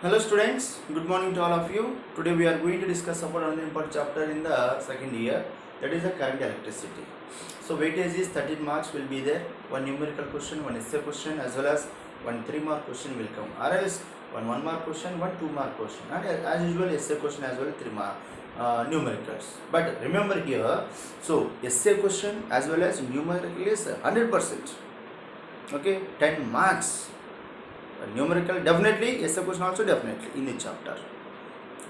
Hello students, good morning to all of you. Today we are going to discuss about another important chapter in the second year, that is the current electricity. So weightage is 13 marks will be there, one numerical question, one essay question, as well as one 3-mark question will come, or else one 1-mark question, one 2-mark question, and as usual essay question as well 3-mark numericals. But remember here, so essay question as well as numerical is 100%, okay, 10 marks. Numerical definitely, essay question also definitely in the chapter,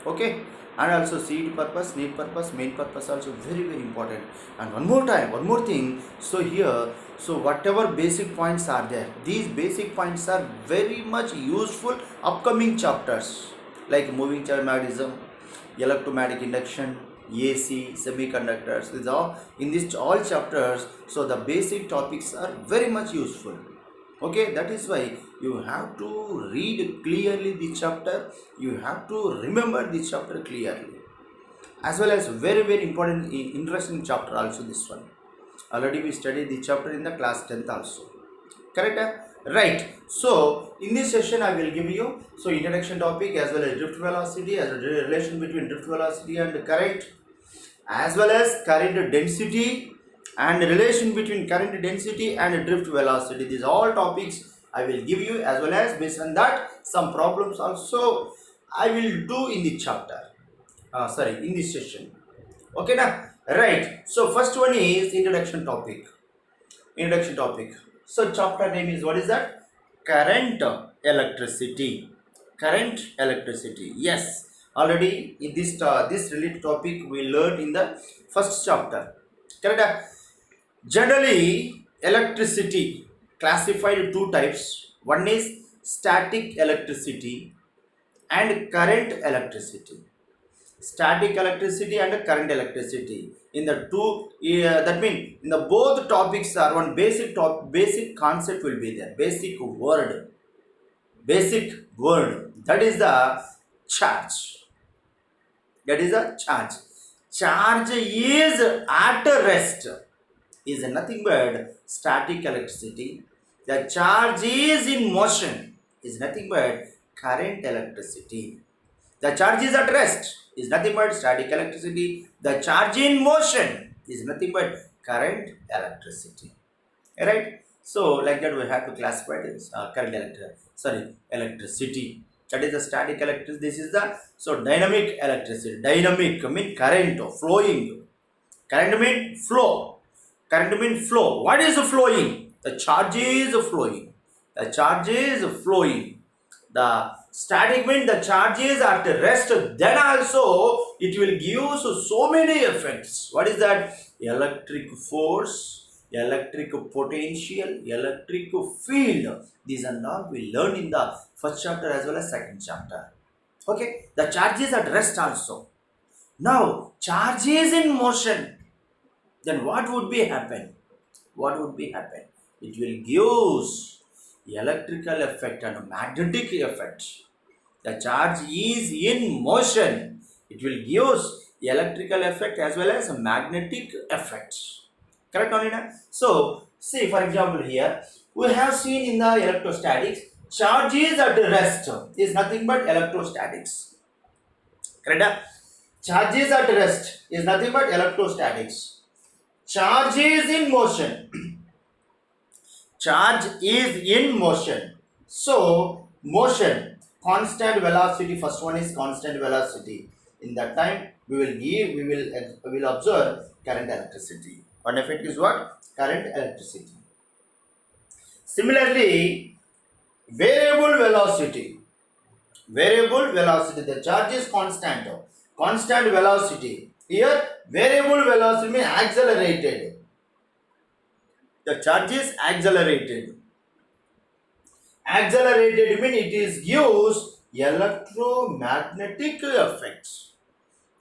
okay. And also seed purpose, need purpose, main purpose also very important. And one more thing, so here, so whatever basic points are there, these basic points are very much useful upcoming chapters like moving charge magnetism, electromagnetic induction, AC, semiconductors. These are in these all chapters, so the basic topics are very much useful, okay. That is why you have to read clearly the chapter, you have to remember the chapter clearly, as well as very important interesting chapter also this one. Already we studied the chapter in the class 10th also, correct, right. So in this session I will give you so introduction topic as well as drift velocity, as a relation between drift velocity and current, as well as current density and relation between current density and drift velocity. These all topics I will give you, as well as based on that some problems also I will do in the chapter, in this session, okay now, right. So first one is introduction topic. So chapter name is, what is that? Current electricity. Yes, already in this related topic we learned in the first chapter, correct. Generally, electricity classified two types. One is static electricity and current electricity. Static electricity and current electricity. In the two, that means in the both topics are one basic concept will be there. Basic word. That is the charge. Charge is at rest, is nothing but static electricity. The charge is in motion, is nothing but current electricity. The charge is at rest, is nothing but static electricity. The charge in motion is nothing but current electricity. Right? So like that we have to classify this electricity. That is the static electricity. This is the dynamic electricity. Dynamic mean current flowing. Current mean flow. Current means flow. What is flowing? The charge is flowing. The static means the charge is at rest. Then also it will give so many effects. What is that? Electric force, electric potential, electric field. These are all we learn in the first chapter as well as second chapter. Okay. The charge is at rest also. Now charge is in motion. Then what would be happen? It will give electrical effect and magnetic effect. The charge is in motion. It will give electrical effect as well as magnetic effect. Correct, Nalina? So, see for example here, we have seen in the electrostatics, charge is at rest is nothing but electrostatics. Correct? Charge is at rest is nothing but electrostatics. Charge is in motion. So, motion, constant velocity. First one is constant velocity. In that time, we will observe current electricity. One effect is what? Current electricity. Similarly, variable velocity. The charge is constant. Constant velocity. Here, variable velocity means accelerated. The charge is accelerated. Accelerated means it is gives electromagnetic effects.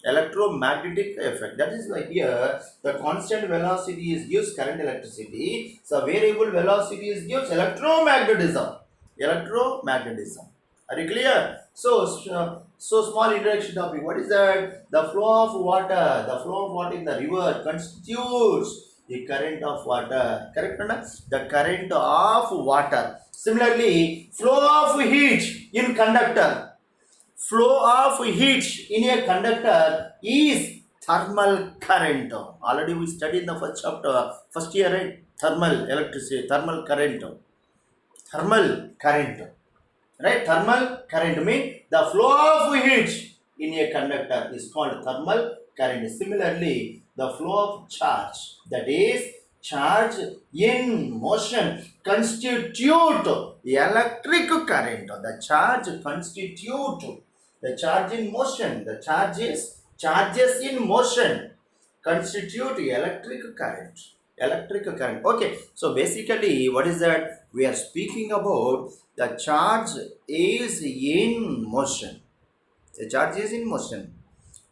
That is why here the constant velocity is gives current electricity. So variable velocity is gives electromagnetism. Are you clear? So small introduction topic. What is that? The flow of water in the river constitutes the current of water. Correct or not? The current of water. Similarly, flow of heat in conductor. flow of heat in a conductor is thermal current. Already we studied in the first chapter, first year, right? Thermal electricity, thermal current. Thermal current. Right? Thermal current means the flow of heat in a conductor is called thermal current. Similarly, the flow of charge, that is charge in motion, constitute electric current. The charge constitute the charge in motion. The charges in motion constitute electric current. Electric current. Okay. So basically, what is that? We are speaking about the charge is in motion. The charge is in motion.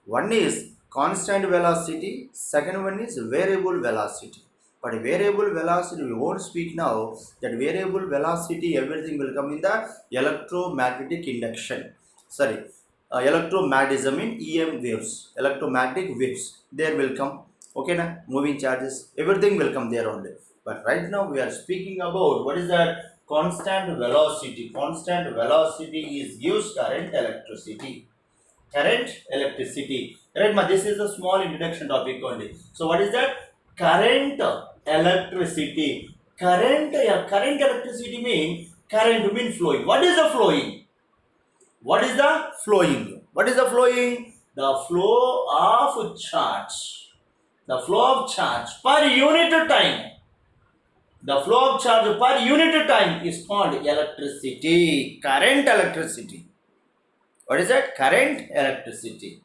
One is constant velocity, second one is variable velocity. But variable velocity, we won't speak now. That variable velocity, everything will come in the electromagnetic induction. Sorry, electromagnetism in EM waves, electromagnetic waves. There will come. Okay, na? Moving charges, everything will come there only. But right now we are speaking about what is that? Constant velocity. Constant velocity is gives current electricity. Current electricity. Right, ma? This is a small introduction topic only. So what is that? Current electricity. Current electricity mean current mean flowing. What is the flowing? What is the flowing? What is the flowing? The flow of charge. The flow of charge per unit time. The flow of charge per unit time is called electricity. Current electricity. What is that? Current electricity.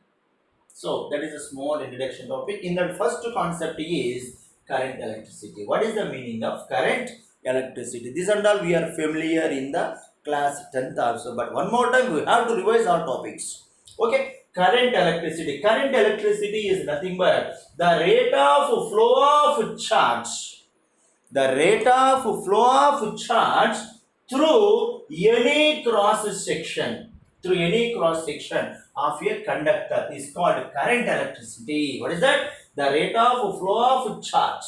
So that is a small introduction topic. In the first concept is current electricity. What is the meaning of current electricity? This and all we are familiar in the class 10th also. But one more time we have to revise our topics. Okay. Current electricity. Current electricity is nothing but the rate of flow of charge. The rate of flow of charge through any cross section. Through any cross section of a conductor is called current electricity. What is that? The rate of flow of charge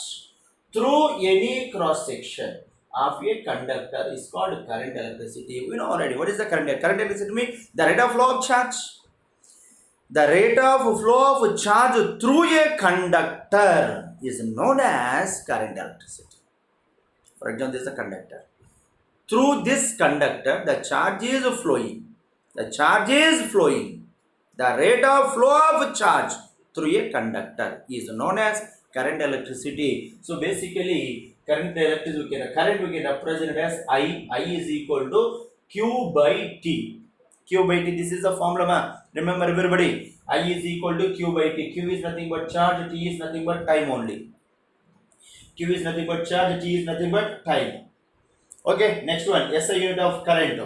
through any cross section of a conductor is called current electricity. We know already. What is the current? Current electricity means the rate of flow of charge. The rate of flow of charge through a conductor is known as current electricity. For example, this is a conductor. Through this conductor, the charge is flowing. The charge is flowing. The rate of flow of charge through a conductor is known as current electricity. So basically, current electricity, current we can represent as I. I is equal to Q by T. Q by T, this is the formula. Remember everybody, I is equal to Q by T. Q is nothing but charge, T is nothing but time only. Q is nothing but charge, T is nothing but time. Okay, next one, SI unit of current.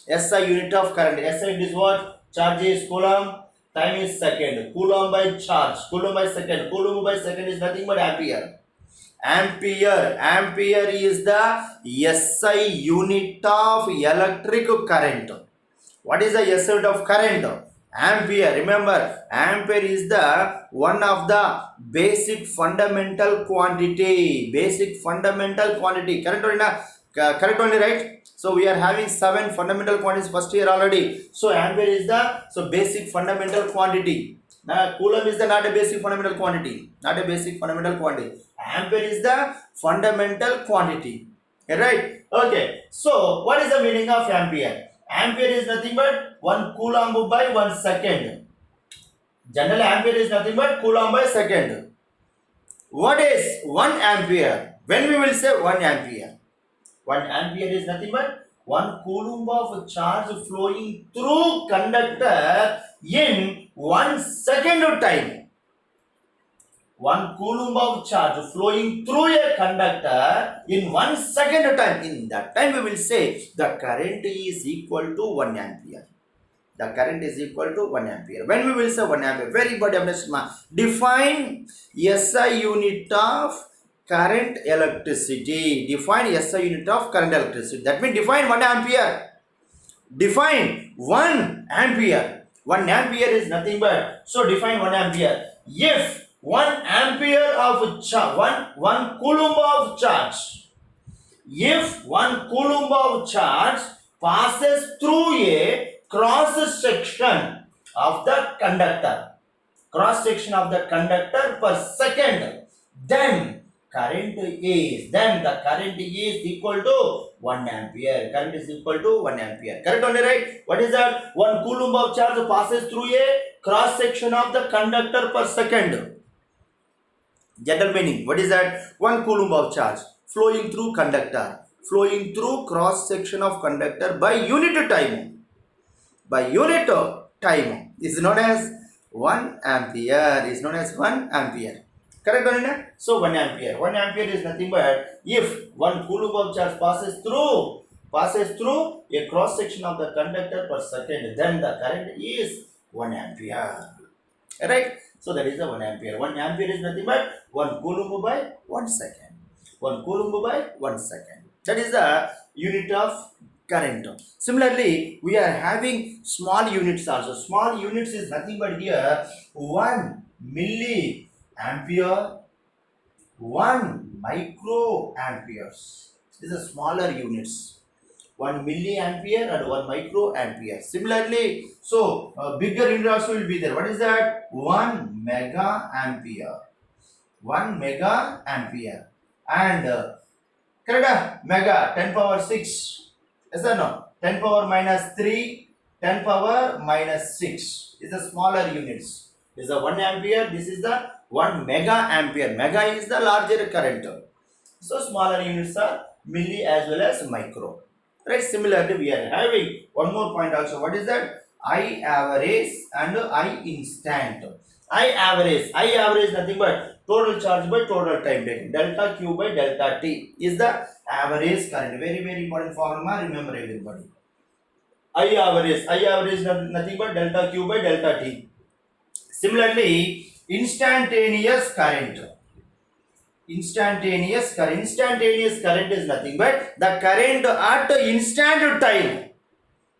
SI unit of current. SI unit is what? Charge is coulomb, time is second. Coulomb by charge, coulomb by second. Coulomb by second is nothing but ampere. Ampere is the SI unit of electric current. What is the SI unit of current? Ampere. Remember, ampere is the one of the basic fundamental quantity. Basic fundamental quantity. Correct or not? Correct only, right? So we are having 7 fundamental quantities first year already. So ampere is the basic fundamental quantity. Now coulomb is not a basic fundamental quantity. Not a basic fundamental quantity. Ampere is the fundamental quantity. Right? Okay. So what is the meaning of ampere? Ampere is nothing but 1 coulomb by 1 second. Generally, ampere is nothing but coulomb by second. What is 1 ampere? When we will say 1 ampere? 1 ampere is nothing but 1 coulomb of charge flowing through conductor in 1 second of time. 1 coulomb of charge flowing through a conductor in 1 second of time. In that time we will say the current is equal to 1 ampere. The current is equal to 1 ampere. When we will say 1 ampere, very important. Define SI unit of current electricity. Define SI unit of current electricity. That means define 1 ampere. Define 1 ampere. 1 ampere is nothing but, so define 1 ampere. If 1 ampere of charge, 1 coulomb of charge. If 1 coulomb of charge passes through a cross section of the conductor. Cross section of the conductor per second. Then the current is equal to 1 ampere. Current is equal to 1 ampere. Correct only, right? What is that? 1 coulomb of charge passes through a cross section of the conductor per second. General meaning, what is that? 1 coulomb of charge flowing through conductor, flowing through cross section of conductor by unit time. By unit time is known as 1 ampere. Is known as 1 ampere. Correct or not? So 1 ampere. 1 ampere is nothing but if 1 coulomb of charge passes through a cross section of the conductor per second, then the current is 1 ampere. Right? So that is the 1 ampere. 1 ampere is nothing but 1 coulomb by 1 second. 1 coulomb by 1 second. That is the unit of current. Similarly, we are having small units also. Small units is nothing but here 1 milliampere, 1 microamperes. These are smaller units. 1 milliampere and 1 microampere. Similarly, so bigger unit also will be there. What is that? 1 mega ampere. 1 mega ampere. And correct? Mega 10 power 6. Yes or no? 10 power minus 3, 10 power minus 6 is the smaller units. This is the 1 ampere. This is the 1 mega ampere. Mega is the larger current. So smaller units are milli as well as micro. Right? Similarly, we are having one more point also. What is that? I average and I instant. I average nothing but total charge by total time taken. Delta Q by delta T is the average current. Very, very important formula. Remember everybody. I average nothing but delta Q by delta T. Similarly, instantaneous current. Instantaneous current is nothing but the current at instant time.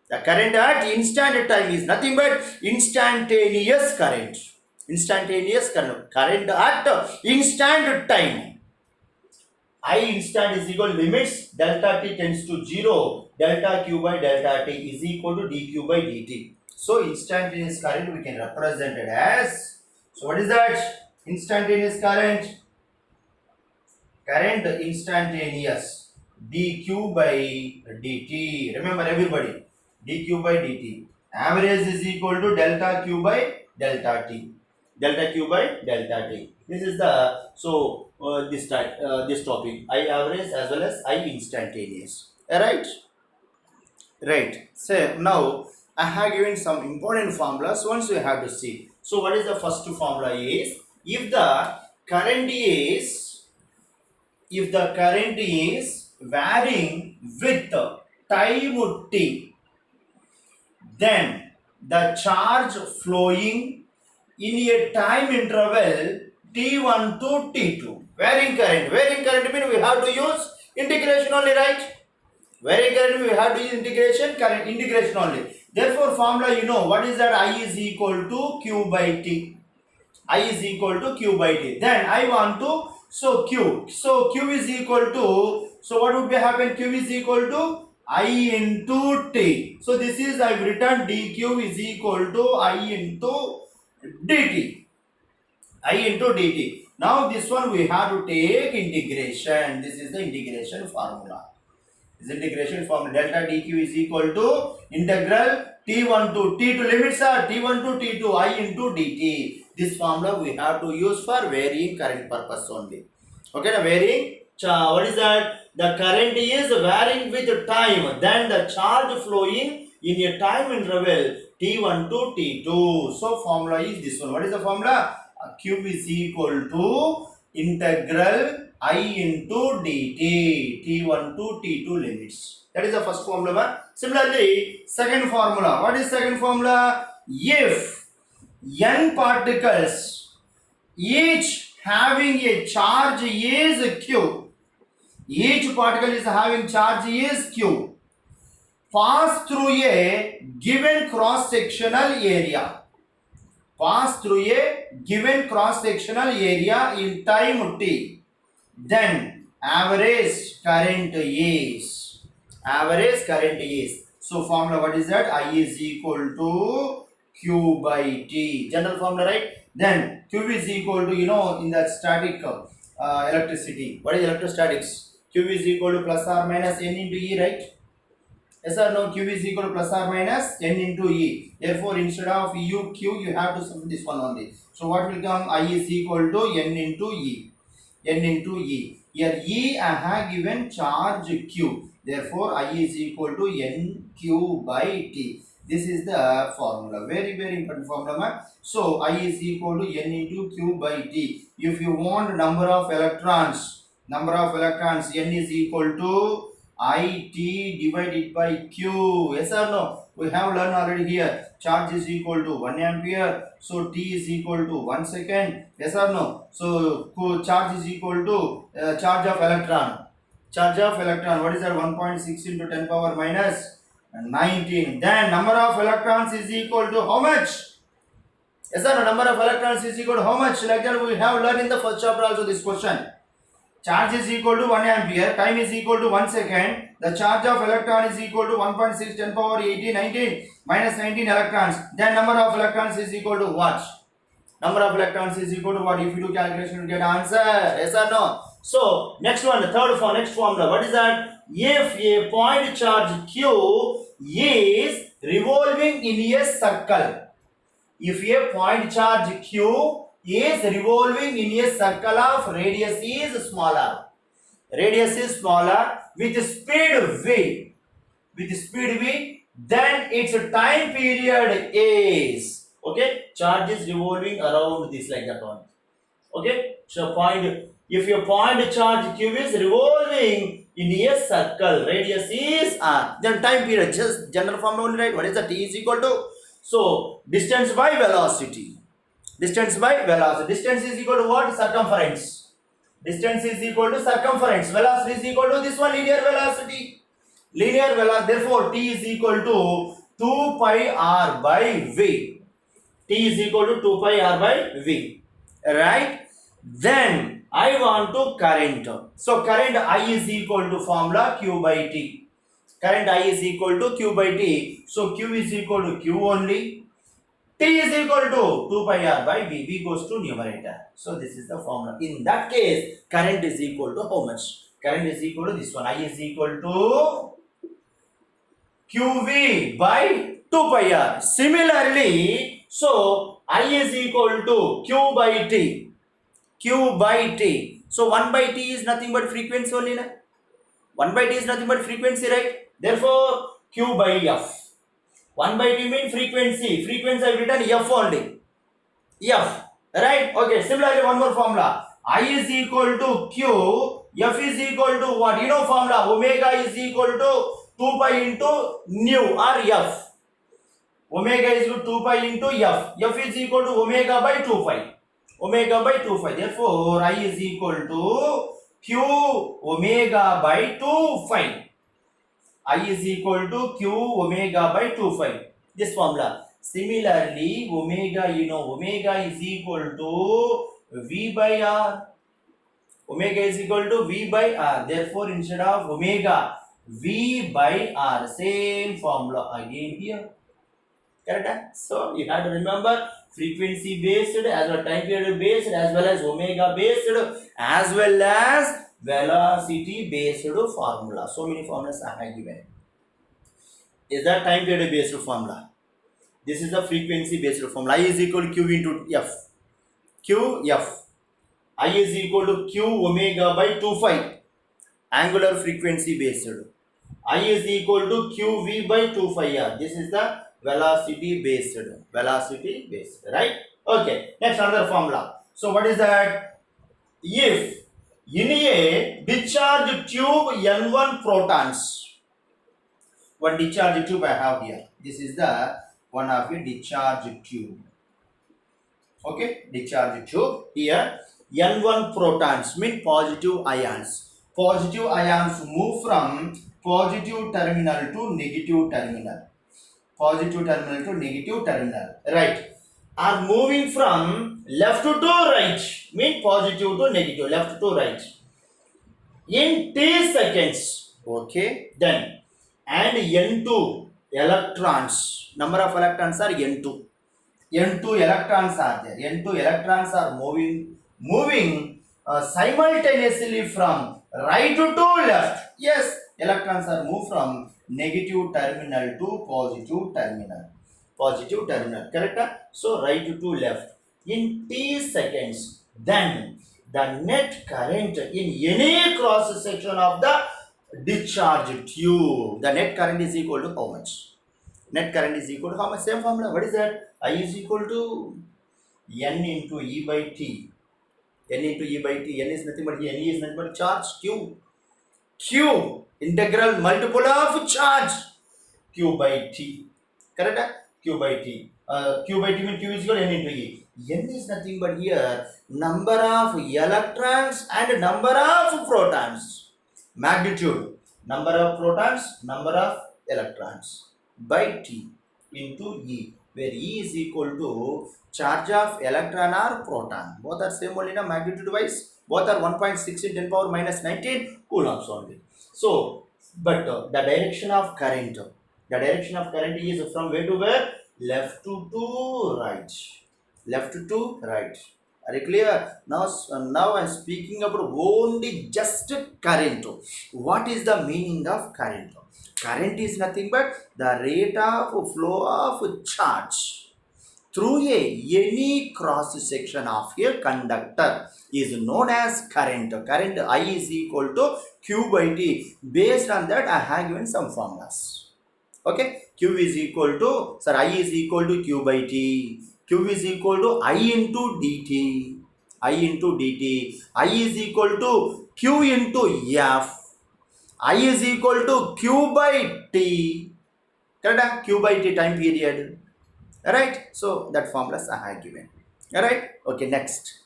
The current at instant time is nothing but instantaneous current. Instantaneous current at instant time. I instant is equal to limits delta t tends to 0. Delta q by delta t is equal to dq by dt. So instantaneous current we can represent it as. So what is that? Instantaneous current. Current instantaneous dq by dt. Remember everybody, dq by dt. Average is equal to delta q by delta t. Delta q by delta t. This is the this topic. I average as well as I instantaneous. Right? Right. So now I have given some important formulas. Once we have to see. So what is the first formula is if the current is varying with time t, then the charge flowing in a time interval t1 to t2. Varying current means we have to use integration only, right? Varying current we have to use integration only. Therefore, formula you know what is that? I is equal to q by t. I is equal to q by t. Then I want to Q is equal to, so what would be happen? Q is equal to I into T. So this is I've written dq is equal to I into dt. I into dt. Now this one we have to take integration. This is the integration formula. This integration formula delta dq is equal to integral t1 to t2 limits are t1 to t2 I into dt. This formula we have to use for varying current purpose only. Okay, the varying, what is that? The current is varying with time. Then the charge flowing in a time interval t1 to t2. So formula is this one. What is the formula? Q is equal to integral I into dt t1 to t2 limits. That is the first formula. Similarly, second formula. What is second formula? If n particles each having a charge is q, each particle is having charge is q, pass through a given cross sectional area, in time t, then average current is So formula, what is that? I is equal to Q by T. General formula, right? Then Q is equal to, in that static electricity. What is electrostatics? Q is equal to plus or minus N into E, right? Yes or no? Q is equal to plus or minus N into E. Therefore, instead of U, Q, you have to sum this one only. So what will come? I is equal to N into E. N into E. Here E I have given charge Q. Therefore, I is equal to NQ by T. This is the formula. Very, very important formula. So, I is equal to N into Q by T. If you want number of electrons, N is equal to IT divided by Q. Yes or no? We have learned already here. Charge is equal to 1 ampere. So T is equal to 1 second. Yes or no? So charge is equal to charge of electron. Charge of electron. What is that? 1.6 into 10 power minus 19. Then number of electrons is equal to how much? Yes or no? Number of electrons is equal to how much? Like that we have learned in the first chapter also this question. Charge is equal to 1 ampere, time is equal to 1 second, the charge of electron is equal to 1.6 10 power 18 19 minus 19 electrons. Then number of electrons is equal to what? Number of electrons is equal to what? If you do calculation, you get answer. Yes or no? So next one, the next formula. What is that? If a point charge Q is revolving in a circle, if a point charge Q is revolving in a circle of radius is smaller. Radius is smaller with speed V. Then its time period is. Okay. Charge is revolving around this like that one. Okay. So if your point charge Q is revolving in a circle, radius is R. Then time period, just general formula only, right? What is the T is equal to? So distance by velocity. Distance is equal to what? Circumference. Distance is equal to circumference. Velocity is equal to this one, linear velocity. Therefore, T is equal to 2 pi R by V. T is equal to 2 pi R by V. Right? Then, I want to current. So, current I is equal to formula Q by T. Current I is equal to Q by T. So, Q is equal to Q only. T is equal to 2 pi R by V. V goes to numerator. So this is the formula. In that case, current is equal to how much? Current is equal to this one. I is equal to QV by 2 pi R. Similarly, so I is equal to Q by T. Q by T. So 1 by T is nothing but frequency only. 1 by T is nothing but frequency, right? Therefore, Q by F. 1 by T means frequency. Frequency I have written F only. F. Right? Okay. Similarly, one more formula. I is equal to Q. F is equal to what? You know formula. Omega is equal to 2 pi into nu or F. Omega is equal to 2 pi into F. F is equal to omega by 2 pi. Omega by 2 pi. Therefore, I is equal to Q omega by 2 pi. I is equal to Q omega by 2 pi. This formula. Similarly, omega is equal to V by R. Omega is equal to V by R. Therefore, instead of omega, V by R. Same formula again here. Correct? So, you have to remember frequency based as well as time period based as well as omega based as well as velocity based formula. So many formulas I have given. Is that time period based formula? This is the frequency based formula. I is equal to Q into F. Q F. I is equal to Q omega by 2 phi. Angular frequency based. I is equal to QV by 2 phi R. This is the velocity based. Right? Okay. Next another formula. So what is that? If in a discharge tube N1 protons. One discharge tube I have here. This is the one of a discharge tube. Okay, discharge tube here. N1 protons mean positive ions. Positive ions move from positive terminal to negative terminal. Positive terminal to negative terminal. Right. Are moving from left to right. Mean positive to negative. Left to right. In t seconds. Okay. Then. And N2 electrons. Number of electrons are n2. N2 electrons are there. N2 electrons are moving simultaneously from right to left. Yes, electrons are moved from negative terminal to positive terminal. Positive terminal, correct? So right to left. In t seconds, then the net current in any cross section of the discharge tube, the net current is equal to how much? Net current is equal to how much? Same formula. What is that? I is equal to N into E by T. N into E by T. N is nothing but N is nothing but charge Q. Q integral multiple of charge Q by T. Correct? Q by T. Q by T means Q is equal to N into E. N is nothing but here number of electrons and number of protons. Magnitude. Number of protons, number of electrons by T into E, where E is equal to charge of electron or proton. Both are same only, magnitude wise. Both are 1.6 in 10 power minus 19 coulombs only. So, but the direction of current is from where to where? Left to right. Left to right. Are you clear? Now I am speaking about only just current. What is the meaning of current? Current is nothing but the rate of flow of charge through any cross section of a conductor is known as current. Current I is equal to Q by T. Based on that, I have given some formulas. Okay, Q is equal to, sir, I is equal to Q by T. Q is equal to I into dt. I into dt. I is equal to Q into F. I is equal to Q by T. Correct? Q by T time period. Alright? So that formulas I have given. Alright? Okay, next.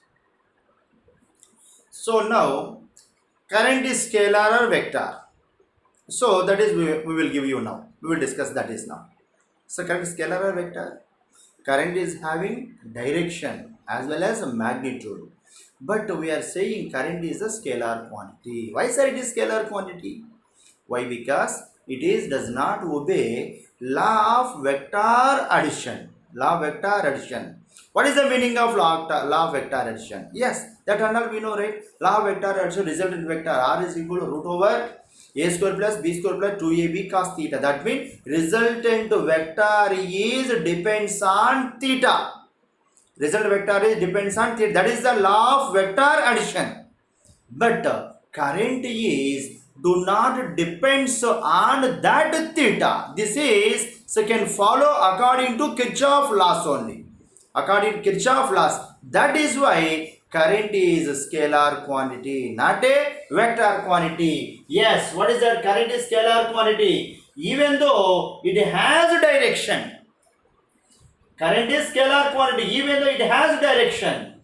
So now current is scalar or vector. So that is we will give you now. We will discuss that is now. So current is scalar or vector. Current is having direction as well as a magnitude. But we are saying current is a scalar quantity. Why sir it is scalar quantity? Why? Because it does not obey law of vector addition. Law of vector addition. What is the meaning of law of vector addition? Yes, that and all we know, right? Law of vector addition result in vector R is equal to root over a square plus b square plus 2ab cos theta. That means resultant vector is depends on theta. Result vector is depends on theta. That is the law of vector addition. But current is do not depends on that theta. This is so can follow according to Kirchhoff laws only. According to Kirchhoff laws. That is why current is a scalar quantity, not a vector quantity. Yes, what is that? Current is scalar quantity. Even though it has direction. Current is scalar quantity, even though it has direction.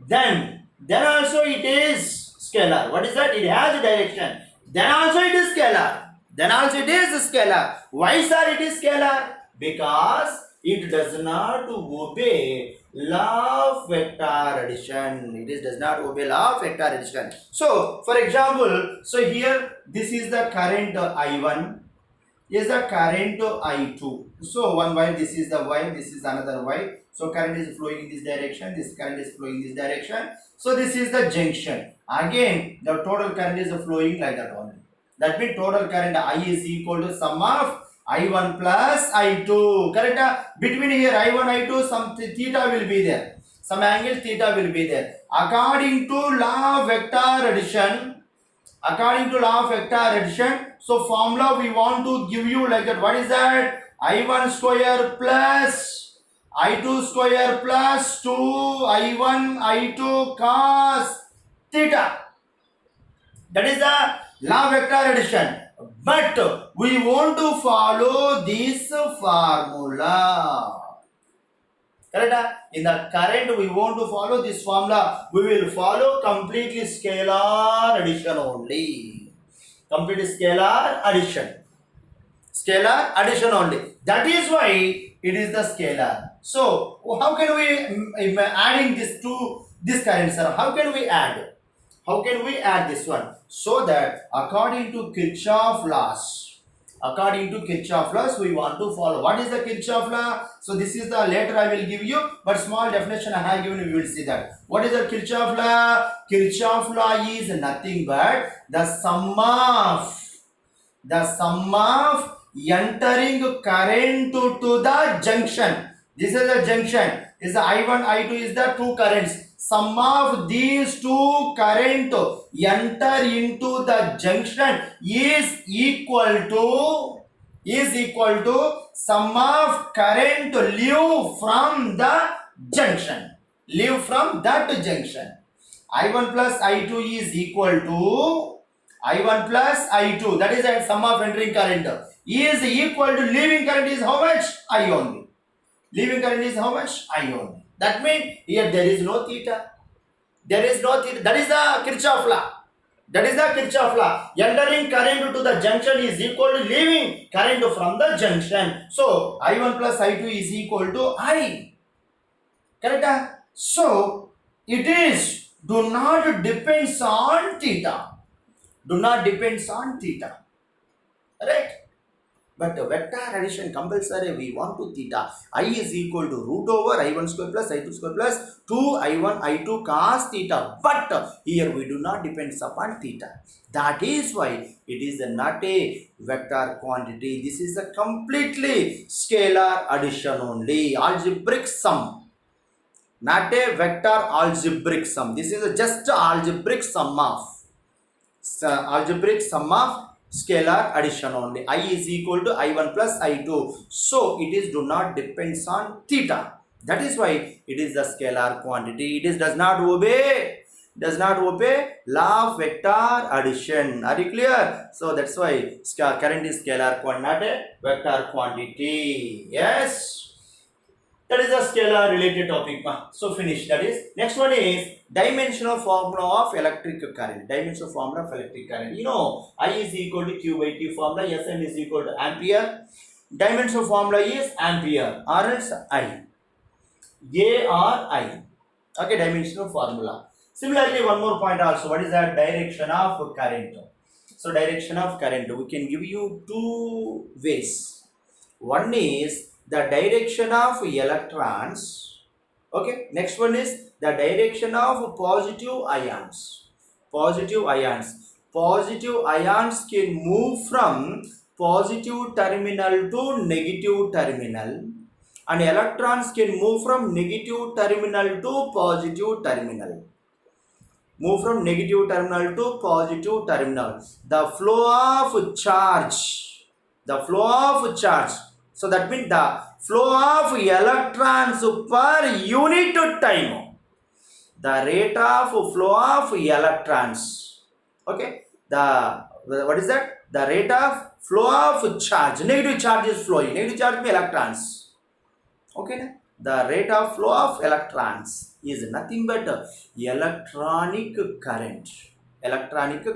Then also it is scalar. What is that? It has direction. Then also it is scalar. Then also it is scalar. Why sir it is scalar? Because it does not obey law of vector addition. It does not obey law of vector addition. So for example, so here this is the current I1, is the current I2. So one wire, this is the wire, this is another wire. So current is flowing in this direction, this current is flowing in this direction. So this is the junction. Again, the total current is flowing like that only. That means total current I is equal to sum of I1 plus I2. Correct? Between here I1, I2, some theta will be there. Some angle theta will be there. According to law of vector addition, so formula we want to give you like that. What is that? I1 square plus I2 square plus 2 I1 I2 cos theta. That is the law of vector addition. But we want to follow this formula. Correct? In the current we want to follow this formula. We will follow completely scalar addition only. Complete scalar addition. Scalar addition only. That is why it is the scalar. So how can we adding this to this current, sir? How can we add? How can we add this one? So that according to Kirchhoff laws, According to Kirchhoff law, so we want to follow. What is the Kirchhoff law? So this is the later I will give you, but small definition I have given, you will see that. What is the Kirchhoff law? Kirchhoff law is nothing but the sum of entering current to the junction. This is the junction. Is the I1, I2 is the two currents. Sum of these two current enter into the junction is equal to sum of current leave from the junction. Leave from that junction. I1 plus I2 is equal to I1 plus I2. That is the sum of entering current. Is equal to leaving current is how much? I only. Leaving current is how much? I only. That means here there is no theta. There is no theta. That is the Kirchhoff law. That is the Kirchhoff law. Entering current to the junction is equal to leaving current from the junction. So I1 plus I2 is equal to I. Correct? So it is do not depends on theta. Do not depends on theta. Right? But vector addition compulsory we want to theta. I is equal to root over I1 square plus I2 square plus 2 I1 I2 cos theta. But here we do not depend upon theta. That is why it is not a vector quantity. This is a completely scalar addition only. Algebraic sum. Not a vector algebraic sum. This is just algebraic sum of scalar addition only. I is equal to I1 plus I2. So it is do not depends on theta. That is why it is the scalar quantity. It is does not obey law of vector addition. Are you clear? So that's why current is scalar quantity, not a vector quantity. Yes. That is a scalar related topic. So finish. That is next one is dimensional formula of electric current. Dimensional formula of electric current. You know, I is equal to Q by T formula. Sm is equal to ampere. Dimensional formula is ampere or else I. A or I. Okay, dimensional formula. Similarly, one more point also. What is the direction of current? So direction of current, we can give you two ways. One is the direction of electrons. Okay, next one is the direction of positive ions. Positive ions can move from positive terminal to negative terminal, and electrons can move from negative terminal to positive terminal. Move from negative terminal to positive terminal. The flow of charge. So that means the flow of electrons per unit time. The rate of flow of electrons. Okay. What is that? The rate of flow of charge. Negative charge is flowing. Negative charge means electrons. Okay. The rate of flow of electrons is nothing but electronic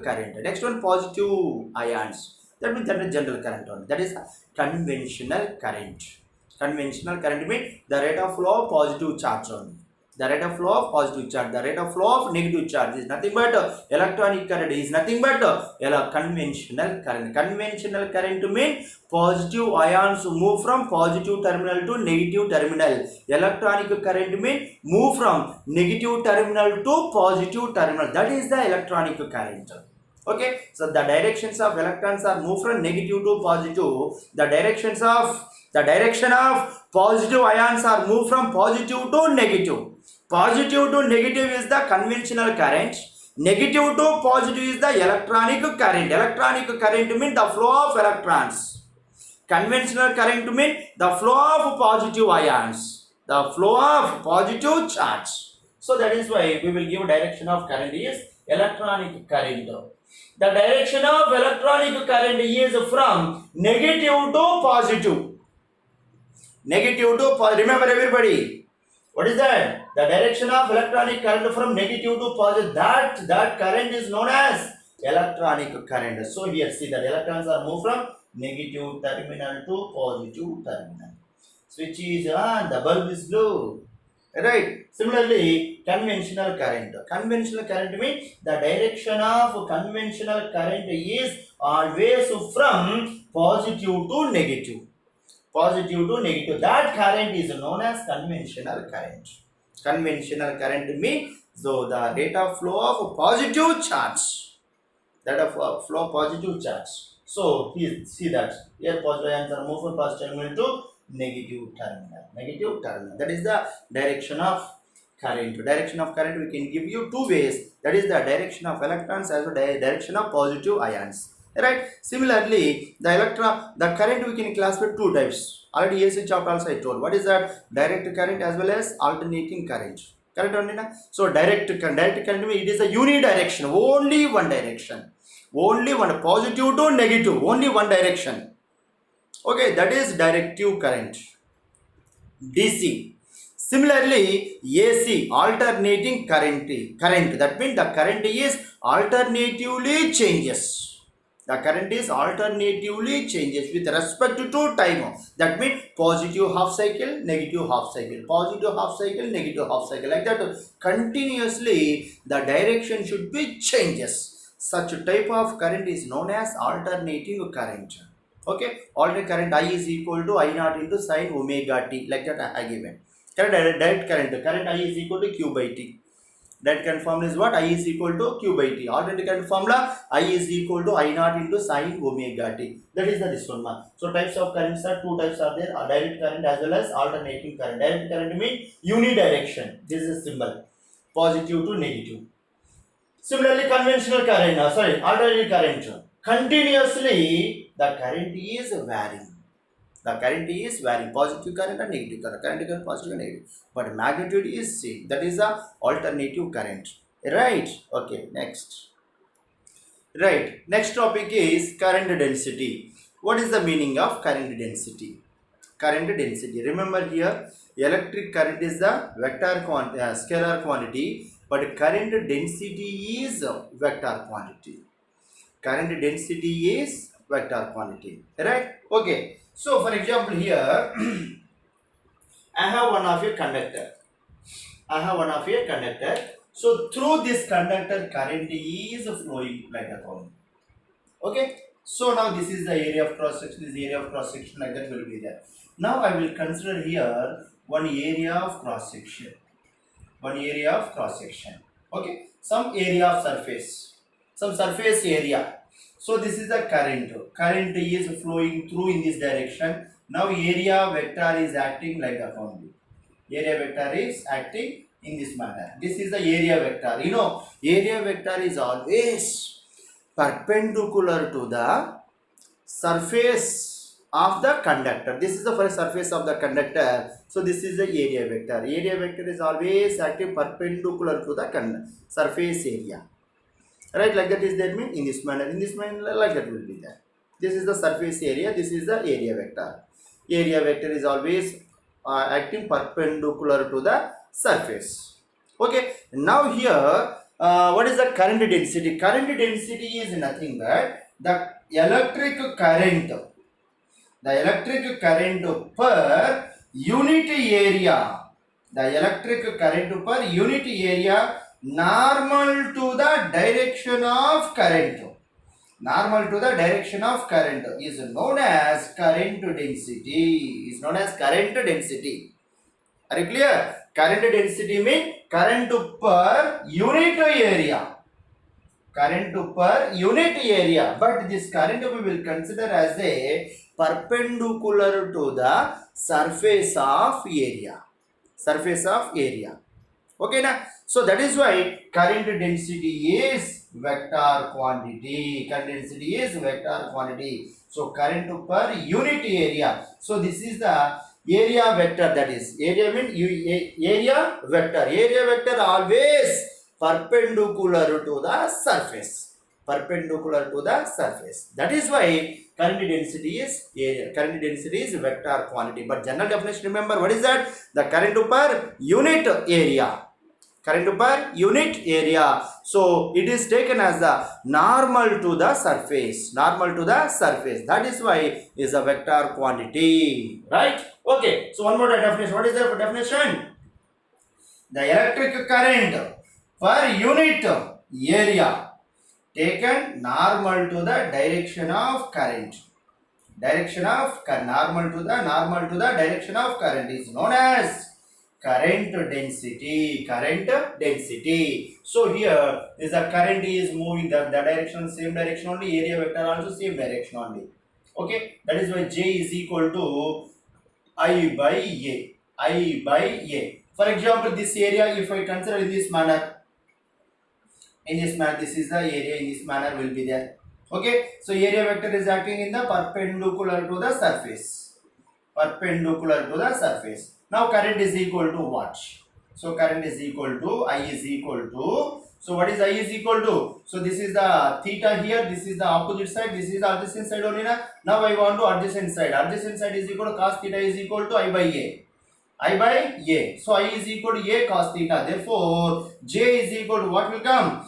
current. Next one, positive ions. That means that is general current only. That is conventional current. Conventional current means the rate of flow of positive charge only. The rate of flow of positive charge. The rate of flow of negative charge is nothing but electronic current. Is nothing but conventional current. Conventional current means positive ions move from positive terminal to negative terminal. Electronic current means move from negative terminal to positive terminal. That is the electronic current. Okay, so the directions of electrons are moved from negative to positive. The direction of positive ions are moved from positive to negative. Positive to negative is the conventional current. Negative to positive is the electronic current. Electronic current means the flow of electrons. Conventional current means the flow of positive ions. The flow of positive charge. So that is why we will give direction of current is electronic current. The direction of electronic current is from negative to positive. Negative to positive. Remember everybody. What is that? The direction of electronic current from negative to positive. That current is known as electronic current. So here see that electrons are moved from negative terminal to positive terminal. Switch is on. The bulb is blue. Right. Similarly, conventional current. Conventional current means the direction of conventional current is always from positive to negative. Positive to negative. That current is known as conventional current. Conventional current means so the rate of flow of positive charge. That of flow positive charge. So here see that here positive answer move from positive terminal to negative terminal. Negative terminal. That is the direction of current. Direction of current we can give you two ways. That is the direction of electrons as well as direction of positive ions. Right. Similarly, the current we can classify two types. Already AC chapter also I told. What is that? Direct current as well as alternating current. Correct only na? So direct current it is a unidirection, only one direction. Only one positive to negative, only one direction. Okay, that is directive current. DC. Similarly, AC, alternating current. That means the current is alternatively changes. The current is alternatively changes with respect to time. That means positive half cycle, negative half cycle, positive half cycle, negative half cycle. Like that, continuously the direction should be changes. Such type of current is known as alternating current. Okay, alternate current I is equal to I naught into sine omega t. Like that I given. Direct current I is equal to Q by T. Direct current formula is what? I is equal to Q by T. Alternate current formula I is equal to I naught into sine omega T. That is the this one. So types of currents are two types are there. Direct current as well as alternating current. Direct current means unidirection. This is a symbol. Positive to negative. Similarly, conventional current, alternating current. Continuously, the current is varying. The current is varying, positive current and negative current. Current is positive and negative, but magnitude is same. That is the alternative current. Right? Okay. Next. Right. Next topic is current density. What is the meaning of current density? Current density. Remember here, electric current is the scalar quantity, but current density is vector quantity. Current density is vector quantity. Right? Okay. So, for example, here I have one of a conductor. So, through this conductor, current is flowing like a column. Okay. So, now this is the area of cross section. This area of cross section like that will be there. Now, I will consider here one area of cross section. Okay. Some area of surface. Some surface area. So this is the current. Current is flowing through in this direction. Now area vector is acting like a only. Area vector is acting in this manner. This is the area vector. You know, area vector is always perpendicular to the surface of the conductor. This is the first surface of the conductor. So this is the area vector. Area vector is always acting perpendicular to the surface area. Right, like that is there mean in this manner like that will be there. This is the surface area, this is the area vector. Area vector is always acting perpendicular to the surface. Okay, now here what is the current density? Current density is nothing but the electric current per unit area. The electric current per unit area normal to the direction of current. Normal to the direction of current is known as current density. Are you clear? Current density means current per unit area. But this current we will consider as a perpendicular to the surface of area. Okay, na? So that is why current density is vector quantity. So current per unit area. So this is the area vector, that is area means area vector. Area vector always perpendicular to the surface. That is why current density is vector quantity. But general definition, remember what is that? The current per unit area. So it is taken as the normal to the surface. That is why is a vector quantity. Right? Okay. So one more definition. What is the definition? The electric current per unit area taken normal to the direction of current. Direction of normal to the direction of current is known as current density. Current density. So here is the current is moving the direction, same direction only, area vector also same direction only. Okay, that is why J is equal to I by A. I by A. For example, this area, if I consider in this manner, this is the area, in this manner will be there. Okay, so area vector is acting in the perpendicular to the surface. Perpendicular to the surface. Now current is equal to what? So current is equal to I is equal to. So what is I is equal to? So this is the theta here. This is the opposite side. This is the adjacent side only. Now I want to adjacent side. Adjacent side is equal to cos theta is equal to I by A. I by A. So I is equal to A cos theta. Therefore J is equal to what will come?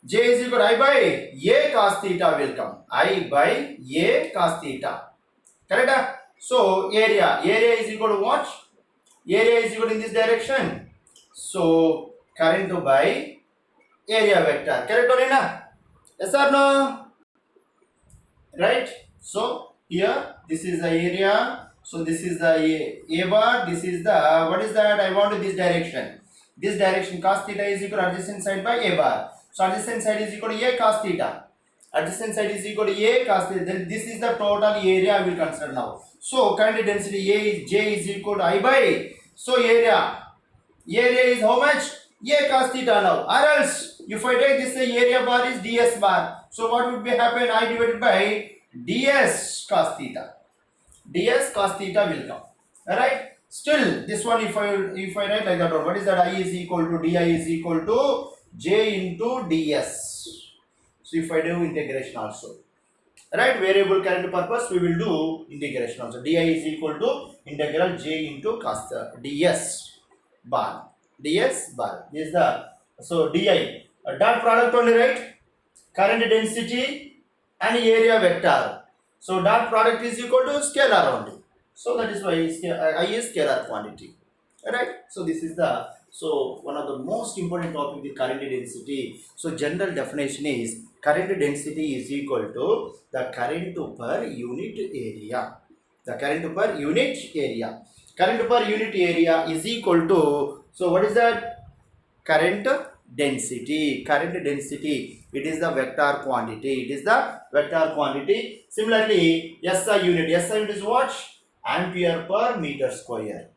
J is equal to I by A cos theta will come. I by A cos theta. Correct? So area is equal to what? Area is equal to in this direction. So current by area vector. Correct or not? Yes or no? Right? So here this is the area. So this is the A bar. This is the, what is that? I want to this direction. This direction cos theta is equal to adjacent side by A bar. So adjacent side is equal to A cos theta. Adjacent side is equal to A cos theta. Then this is the total area I will consider now. So current density J is equal to I by. So area is how much? A cos theta now. Or else if I take this area bar is ds bar. So what would be happen? I divided by ds cos theta. Ds cos theta will come. Alright. Still this one if I write like that one, what is that? I is equal to di is equal to j into ds. So if I do integration also, right, variable current purpose we will do integration also. Di is equal to integral j into cos ds bar. Ds bar. This is the, so di dot product only, right? Current density and area vector. So dot product is equal to scalar only. So that is why I is scalar quantity. Alright. So this is the, so one of the most important topic, the current density. So general definition is current density is equal to the current per unit area. The current per unit area. Current per unit area is equal to, so what is that? Current density. Current density, it is the vector quantity. It is the vector quantity. Similarly, SI unit. SI unit is what? Ampere per meter square.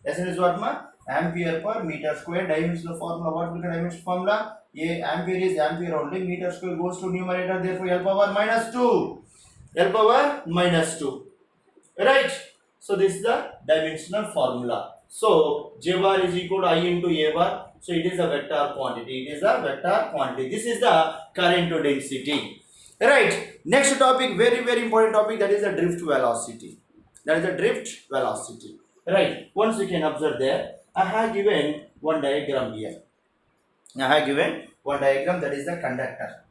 SI unit is what, ma? Ampere per meter square. Dimensional formula. What will be the dimensional formula? Ampere is ampere only. Meter square goes to numerator. Therefore, L power minus 2. L power minus 2. Right. So this is the dimensional formula. So J bar is equal to I into A bar. So it is a vector quantity. It is a vector quantity. This is the current density. Right. Next topic, very important topic, that is the drift velocity. That is the drift velocity. Right. Once you can observe there, I have given one diagram here. I have given one diagram, that is the conductor.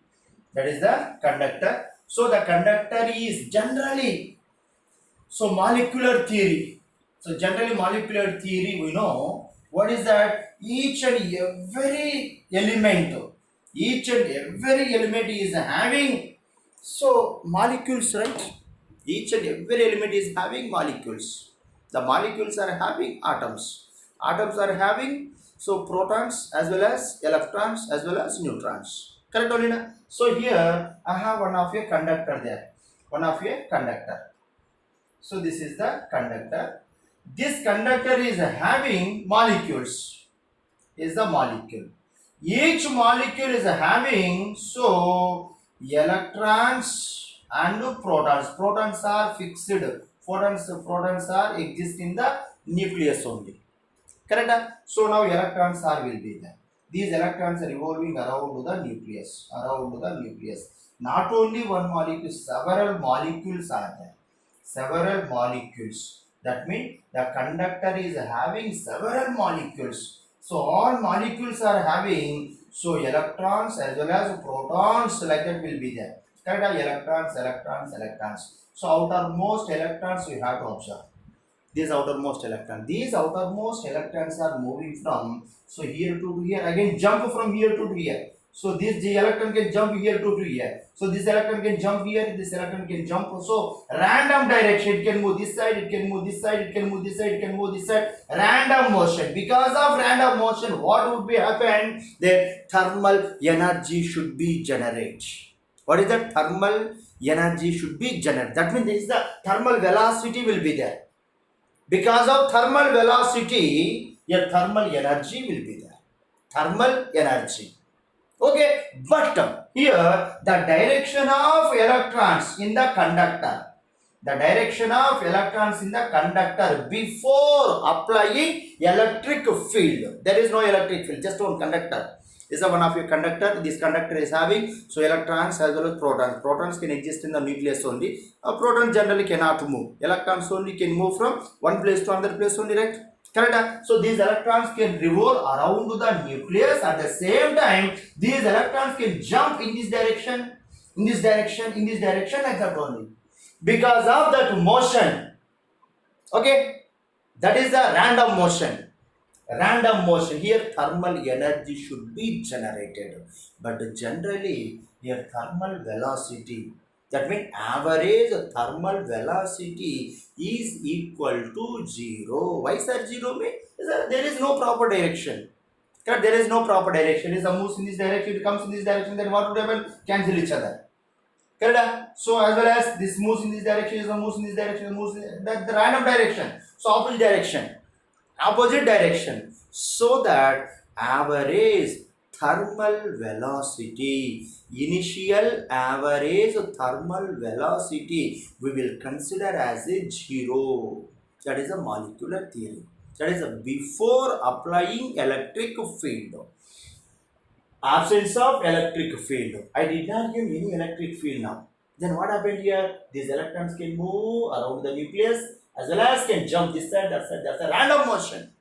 That is the conductor. So the conductor is generally, so molecular theory. So generally molecular theory, we know what is that? Each and every element is having, so molecules, right? Each and every element is having molecules. The molecules are having atoms. Atoms are having, so protons as well as electrons as well as neutrons. Correct, Olina? So here I have one of a conductor there. One of a conductor. So this is the conductor. This conductor is having molecules. Is the molecule. Each molecule is having, so electrons and protons. Protons are fixed. Protons are exist in the nucleus only. Correct? So now electrons are will be there. These electrons are revolving around the nucleus. Not only one molecule, several molecules are there. Several molecules. That means the conductor is having several molecules. So all molecules are having, so electrons as well as protons, like that will be there. Correct? Electrons. So outermost electrons we have to observe. These outermost electrons. These outermost electrons are moving from here to here. Again, jump from here to here. So this electron can jump here to here. So this electron can jump here. This electron can jump. So random direction. It can move this side. It can move this side. It can move this side. It can move this side. Random motion. Because of random motion, what would be happen? That thermal energy should be generated. What is that? Thermal energy should be generated. That means this is the thermal velocity will be there. Because of thermal velocity, your thermal energy will be there. Thermal energy. Okay, but here the direction of electrons in the conductor. The direction of electrons in the conductor before applying electric field. There is no electric field, just one conductor. This is one of your conductor. This conductor is having so electrons as well as protons. Protons can exist in the nucleus only. Protons generally cannot move. Electrons only can move from one place to another place only, right? Correct? So these electrons can revolve around the nucleus. At the same time, these electrons can jump in this direction, in this direction, in this direction, like that only. Because of that motion. Okay, that is the random motion. Random motion. Here thermal energy should be generated, but generally here thermal velocity, that means average thermal velocity is equal to 0. Why sir 0 mean? There is no proper direction. There is no proper direction. If it moves in this direction, it comes in this direction, then what would happen? Cancel each other. Correct? So as well as this moves in this direction, this moves in this direction, moves in the random direction. So opposite direction. Opposite direction, so that average thermal velocity, initial average thermal velocity, we will consider as a 0. That is a molecular theory. That is a before applying electric field. Absence of electric field. I did not give any electric field now. Then what happened here? These electrons can move around the nucleus as well as can jump this side, that side. That's a random motion.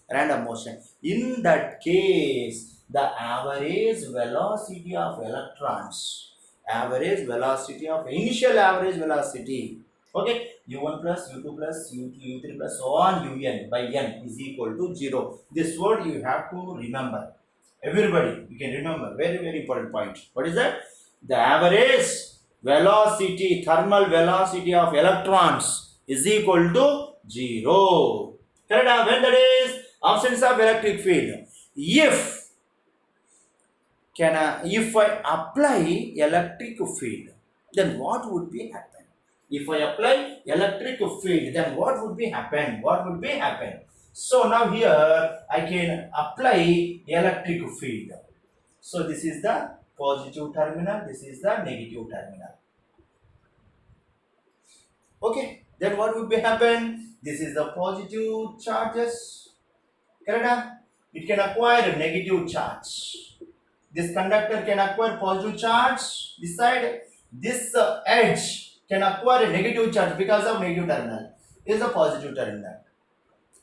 Random motion. In that case, the average velocity of electrons, average velocity of initial average velocity, okay, u1 plus u2 plus u3 plus so on un by n is equal to 0. This word you have to remember. Everybody, you can remember. Very, very important point. What is that? The average velocity, thermal velocity of electrons is equal to 0. Correct? When that is absence of electric field. If I apply electric field, then what would be happen? If I apply electric field, then what would be happen? What would be happen? So now here I can apply electric field. So this is the positive terminal, this is the negative terminal. Okay, then what would be happen? This is the positive charges. Correct? It can acquire a negative charge. This conductor can acquire positive charge. This side, this edge can acquire a negative charge because of negative terminal. Is a positive terminal.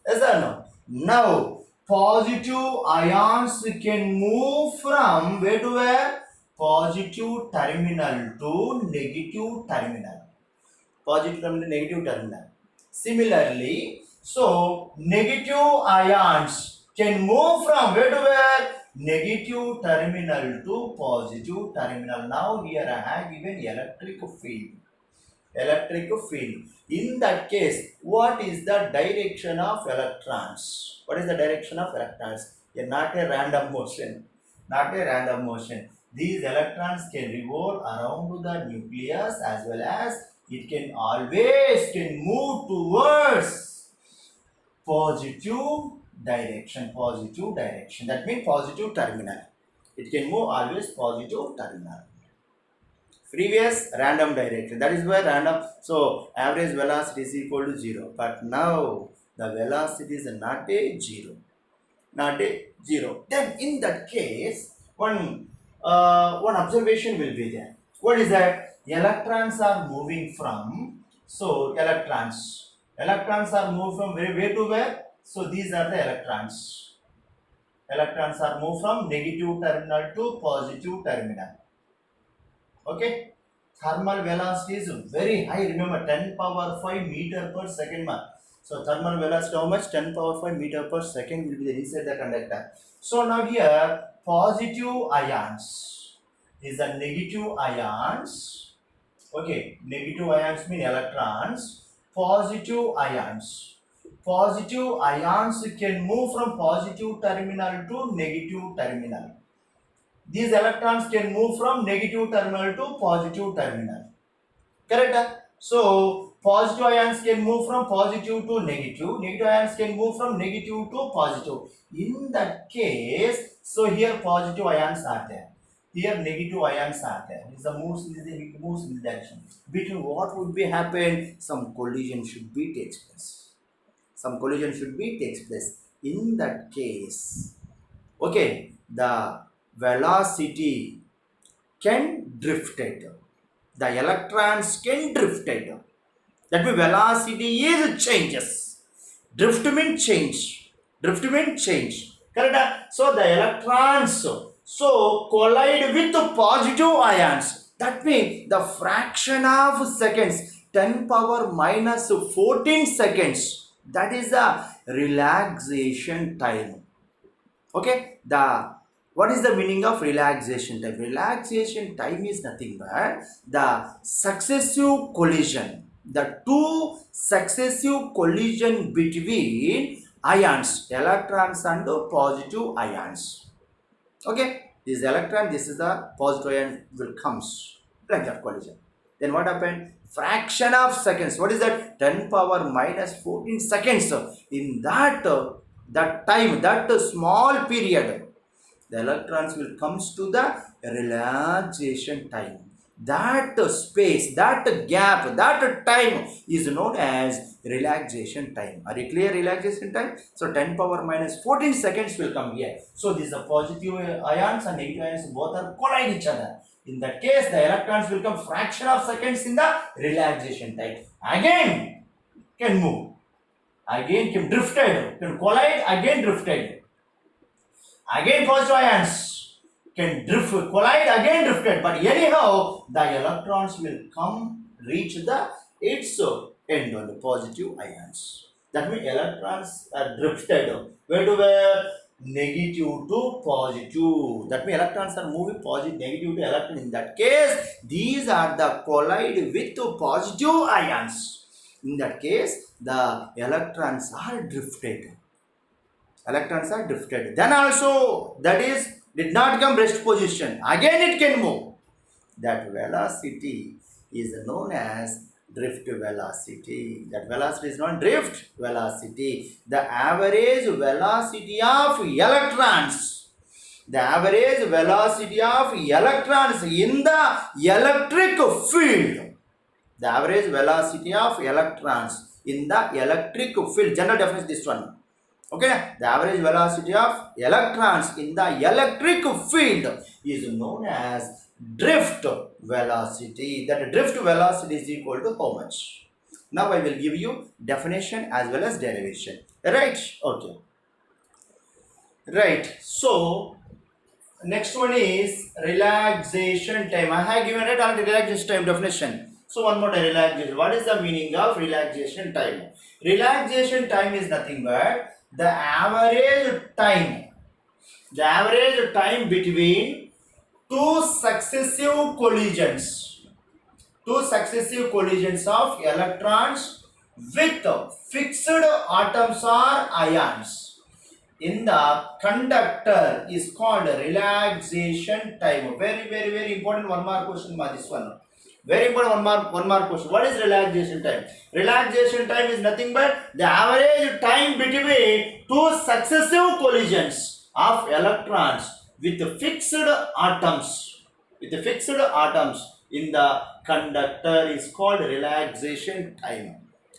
Yes or no? Now, positive ions can move from where to where? Positive terminal to negative terminal. Positive terminal, negative terminal. Similarly, so negative ions can move from where to where? Negative terminal to positive terminal. Now here I have given electric field. Electric field. In that case, what is the direction of electrons? What is the direction of electrons? Not a random motion. Not a random motion. These electrons can revolve around the nucleus as well as it can always move towards positive direction. Positive direction. That means positive terminal. It can move always positive terminal. Previous random direction, that is why random, so average velocity is equal to 0, but now the velocity is not a 0, not a 0. Then in that case one observation will be there. What is that? Electrons are moving from, so electrons are moved from where to where? So these are the electrons are moved from negative terminal to positive terminal. Okay, thermal velocity is very high. Remember, 10 power 5 meter per second. So thermal velocity how much? 10 power 5 meter per second will be there inside the conductor. So now here positive ions is the negative ions. Okay, negative ions mean electrons. Positive ions. Positive ions can move from positive terminal to negative terminal. These electrons can move from negative terminal to positive terminal. Correct? So positive ions can move from positive to negative. Negative ions can move from negative to positive. In that case, so here positive ions are there. Here negative ions are there. It moves in the direction. Between what would be happen? Some collision should be takes place. Some collision should be takes place. In that case, okay, the velocity can drift it. The electrons can drift it. That means velocity is changes. Drift means change. Drift means change. Correct? So the electrons so collide with the positive ions. That means the fraction of seconds, 10 power minus 14 seconds. That is the relaxation time. Okay, what is the meaning of relaxation time? Relaxation time is nothing but the successive collision, the two successive collision between ions, electrons and positive ions. Okay, this electron, this is the positive ion will comes like that collision. Then what happened? Fraction of seconds. What is that? 10 power minus 14 seconds. In that time, that small period, the electrons will comes to the relaxation time. That space, that gap, that time is known as relaxation time. Are you clear? Relaxation time. So 10 power minus 14 seconds will come here. So these are positive ions and negative ions both are collide each other. In that case, the electrons will come fraction of seconds in the relaxation time. Again can move. Again can drifted. Can collide. Again drifted. Again positive ions can drift, collide, again drifted. But anyhow, the electrons will come reach the its end on the positive ions. That means electrons are drifted. Where to where? Negative to positive. That means electrons are moving positive, negative to electron. In that case, these are the collide with positive ions. In that case, the electrons are drifted. Electrons are drifted. Then also, that is, did not come rest position. Again it can move. That velocity is known as drift velocity. That velocity is not drift velocity. The average velocity of electrons. The average velocity of electrons in the electric field. The average velocity of electrons in the electric field. General definition this one. Okay, the average velocity of electrons in the electric field is known as drift velocity. That drift velocity is equal to how much? Now I will give you definition as well as derivation. Right? Okay. Right. So next one is relaxation time. I have given it on the relaxation time definition. So one more time, relaxation. What is the meaning of relaxation time? Relaxation time is nothing but the average time between two successive collisions of electrons with fixed atoms or ions in the conductor is called relaxation time. Very important. One more question about this one. Very important, one more question. What is relaxation time? Relaxation time is nothing but the average time between two successive collisions of electrons with fixed atoms. In the conductor is called relaxation time.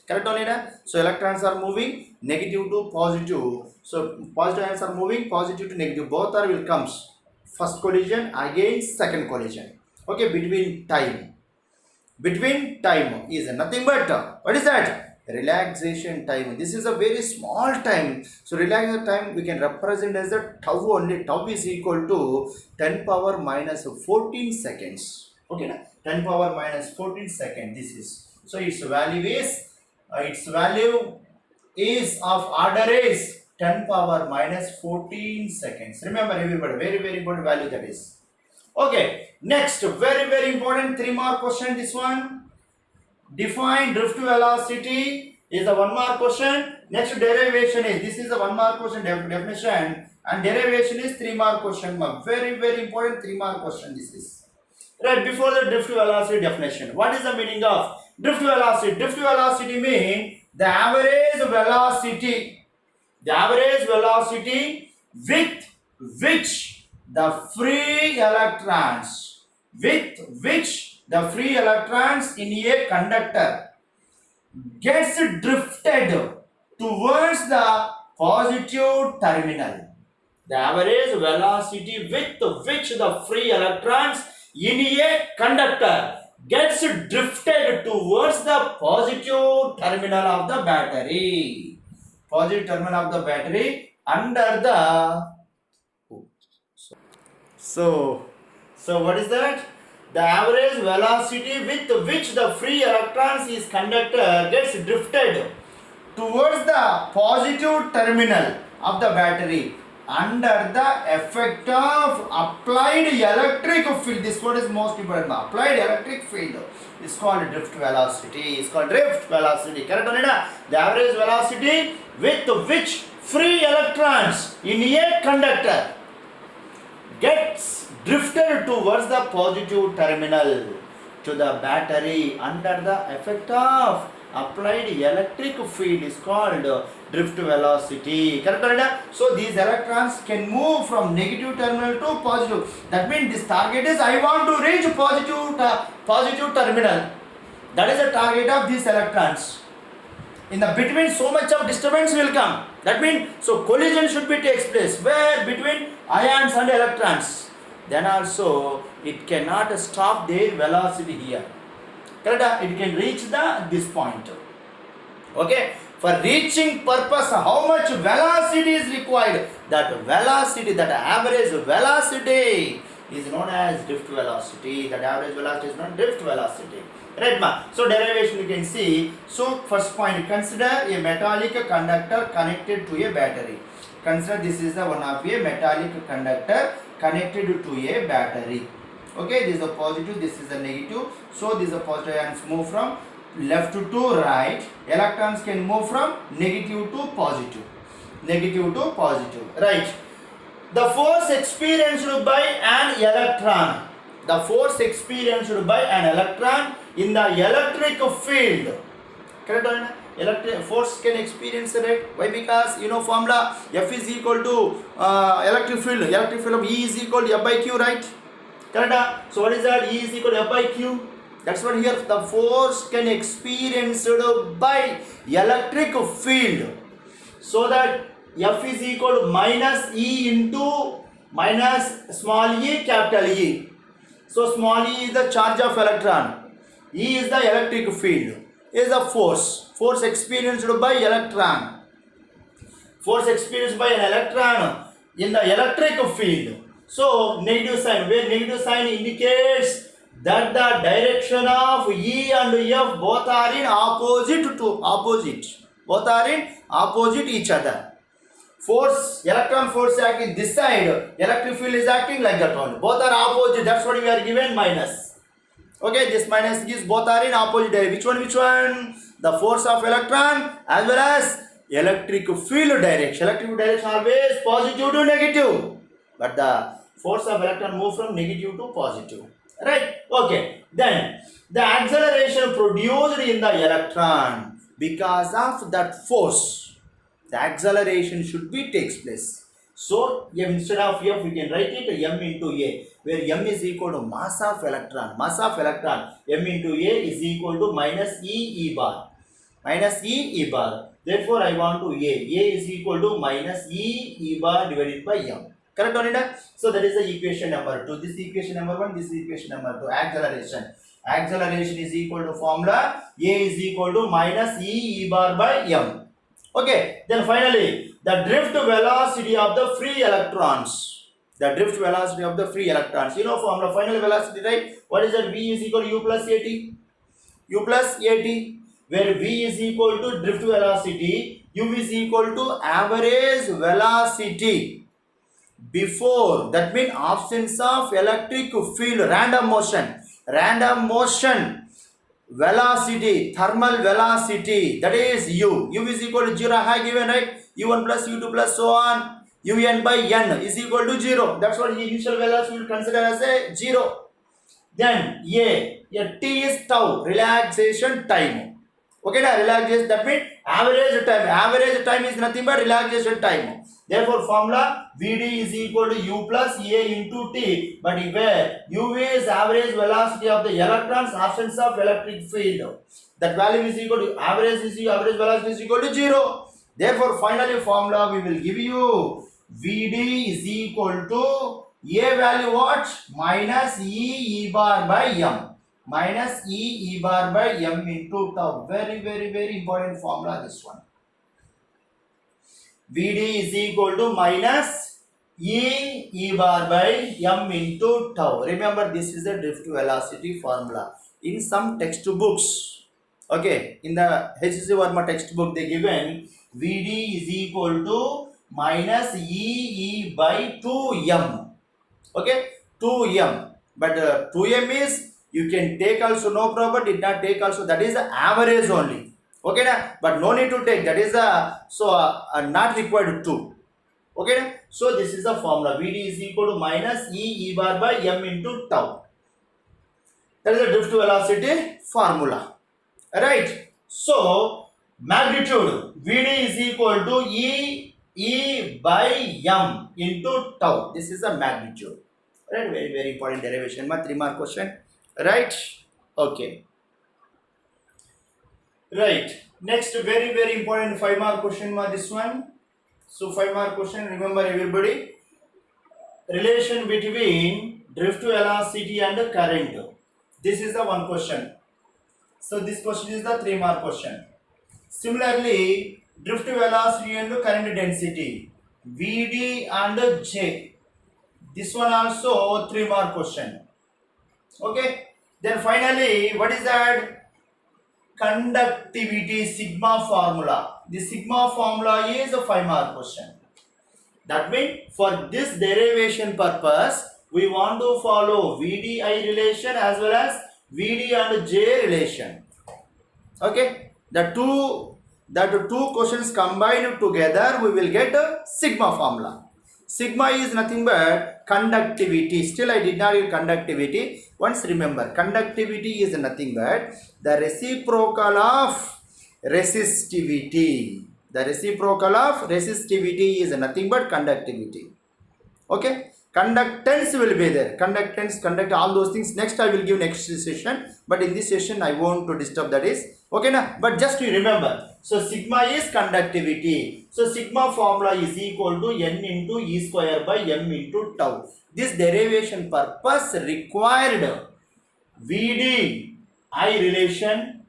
Correct only na? So electrons are moving negative to positive. So positive ions are moving positive to negative. Both are will comes. First collision again second collision. Okay, between time is nothing but what is that? Relaxation time. This is a very small time. So relaxation time we can represent as a tau only. Tau is equal to 10 power minus 14 seconds. Okay, na? 10 power minus 14 seconds. This is so its value is of order is 10 power minus 14 seconds. Remember everybody, very very important value that is. Okay, next very very important 3 mark question this one. Define drift velocity is the 1 mark question. Next derivation is, this is the 1 mark question definition, and derivation is 3 mark question. Very very important 3 mark question this is. Right, before the drift velocity definition, what is the meaning of drift velocity? Drift velocity means the average velocity with which the free electrons in a conductor gets drifted towards the positive terminal. The average velocity with which the free electrons in a conductor gets drifted towards the positive terminal of the battery. Positive terminal of the battery under the. So what is that? The average velocity with which the free electrons in conductor gets drifted towards the positive terminal of the battery under the effect of applied electric field. This word is most important. Applied electric field is called drift velocity. Correct on it? The average velocity with which free electrons in a conductor gets drifted towards the positive terminal to the battery under the effect of applied electric field is called drift velocity. Correct? So these electrons can move from negative terminal to positive. That means this target is, I want to reach positive terminal. That is the target of these electrons. In the between, so much of disturbance will come. That means, so collision should be takes place where between ions and electrons. Then also it cannot stop their velocity here. Correct? It can reach this point. Okay. For reaching purpose, how much velocity is required? That average velocity is known as drift velocity. That average velocity is known as drift velocity. Right, ma? So derivation you can see. So first point, consider a metallic conductor connected to a battery. Consider this is the one of a metallic conductor connected to a battery. Okay, this is the positive, this is the negative. So this is the positive ions move from left to right. Electrons can move from negative to positive. Right. The force experienced by an electron. In the electric field. Correct? Electric force can experience it. Why? Because you know formula F is equal to electric field of E is equal to F by Q, right? Correct? So what is that? E is equal to F by Q. That's what here the force can experience by electric field. So that F is equal to minus E into minus small e capital E. So small e is the charge of electron. E is the electric field. Is the force experienced by electron. Force experienced by an electron in the electric field. So negative sign, where negative sign indicates that the direction of E and F both are in opposite. Both are in opposite each other. Electron force acting this side, electric field is acting like that one. Both are opposite. That's what we are given minus. Okay, this minus gives both are in opposite. Which one? The force of electron as well as electric field direction. Electric field direction always positive to negative. But the force of electron move from negative to positive. Right? Okay. Then the acceleration produced in the electron because of that force. The acceleration should be takes place. So instead of F we can write it M into A, where M is equal to mass of electron. M into A is equal to minus E bar. Therefore I want to A is equal to minus E bar divided by M. Correct on it? So that is the equation number 2. This is equation number 1, this is equation number 2. Acceleration is equal to formula A is equal to minus E bar by M. Okay, then finally, the drift velocity of the free electrons. You know formula, final velocity, right? What is that? V is equal to U plus AT. where V is equal to drift velocity, U is equal to average velocity. Before, that means absence of electric field, random motion, velocity, thermal velocity, that is U. U is equal to 0, I have given, right? U1 plus U2 plus so on. Un by n is equal to 0. That's what initial velocity will consider as a 0. Then A T is tau, relaxation time. Okay, now relaxation, that means average time. Average time is nothing but relaxation time. Therefore, formula Vd is equal to U plus A into T. But where U is average velocity of the electrons, absence of electric field. That value is equal to average velocity is equal to 0. Therefore, finally formula we will give you Vd is equal to A value what? Minus E bar by M. Minus E bar by M into tau. Very important formula this one. Vd is equal to minus E bar by M into tau. Remember, this is the drift velocity formula. In some textbooks, okay, in the HC Verma textbook they given Vd is equal to minus E by 2M. Okay, 2M. But 2M is, you can take also, no problem, did not take also, that is the average only. Okay, na? But no need to take, that is not required to. Okay, na? So this is the formula. Vd is equal to minus E bar by M into tau. That is the drift velocity formula. Right. So magnitude Vd is equal to E by M into tau. This is the magnitude. Right. Very important derivation. My 3-mark question. Right. Okay. Right. Next, very important 5-mark question. This one. So 5-mark question. Remember everybody. Relation between drift velocity and current. This is the one question. So this question is the 3-mark question. Similarly, drift velocity and current density, Vd and J. This one also 3-mark question. Okay. Then finally, what is that? Conductivity sigma formula. The sigma formula is a 5-mark question. That means for this derivation purpose, we want to follow Vdi relation as well as Vd and J relation. Okay, the two questions combined together, we will get a sigma formula. Sigma is nothing but conductivity. Still I did not use conductivity. Once remember, conductivity is nothing but the reciprocal of resistivity. The reciprocal of resistivity is nothing but conductivity. Okay. Conductance will be there. Conductance, conduct, all those things. Next I will give next session. But in this session I won't to disturb, that is. Okay na? But just to remember. So sigma is conductivity. So sigma formula is equal to N into E square by M into tau. This derivation purpose required Vd I relation,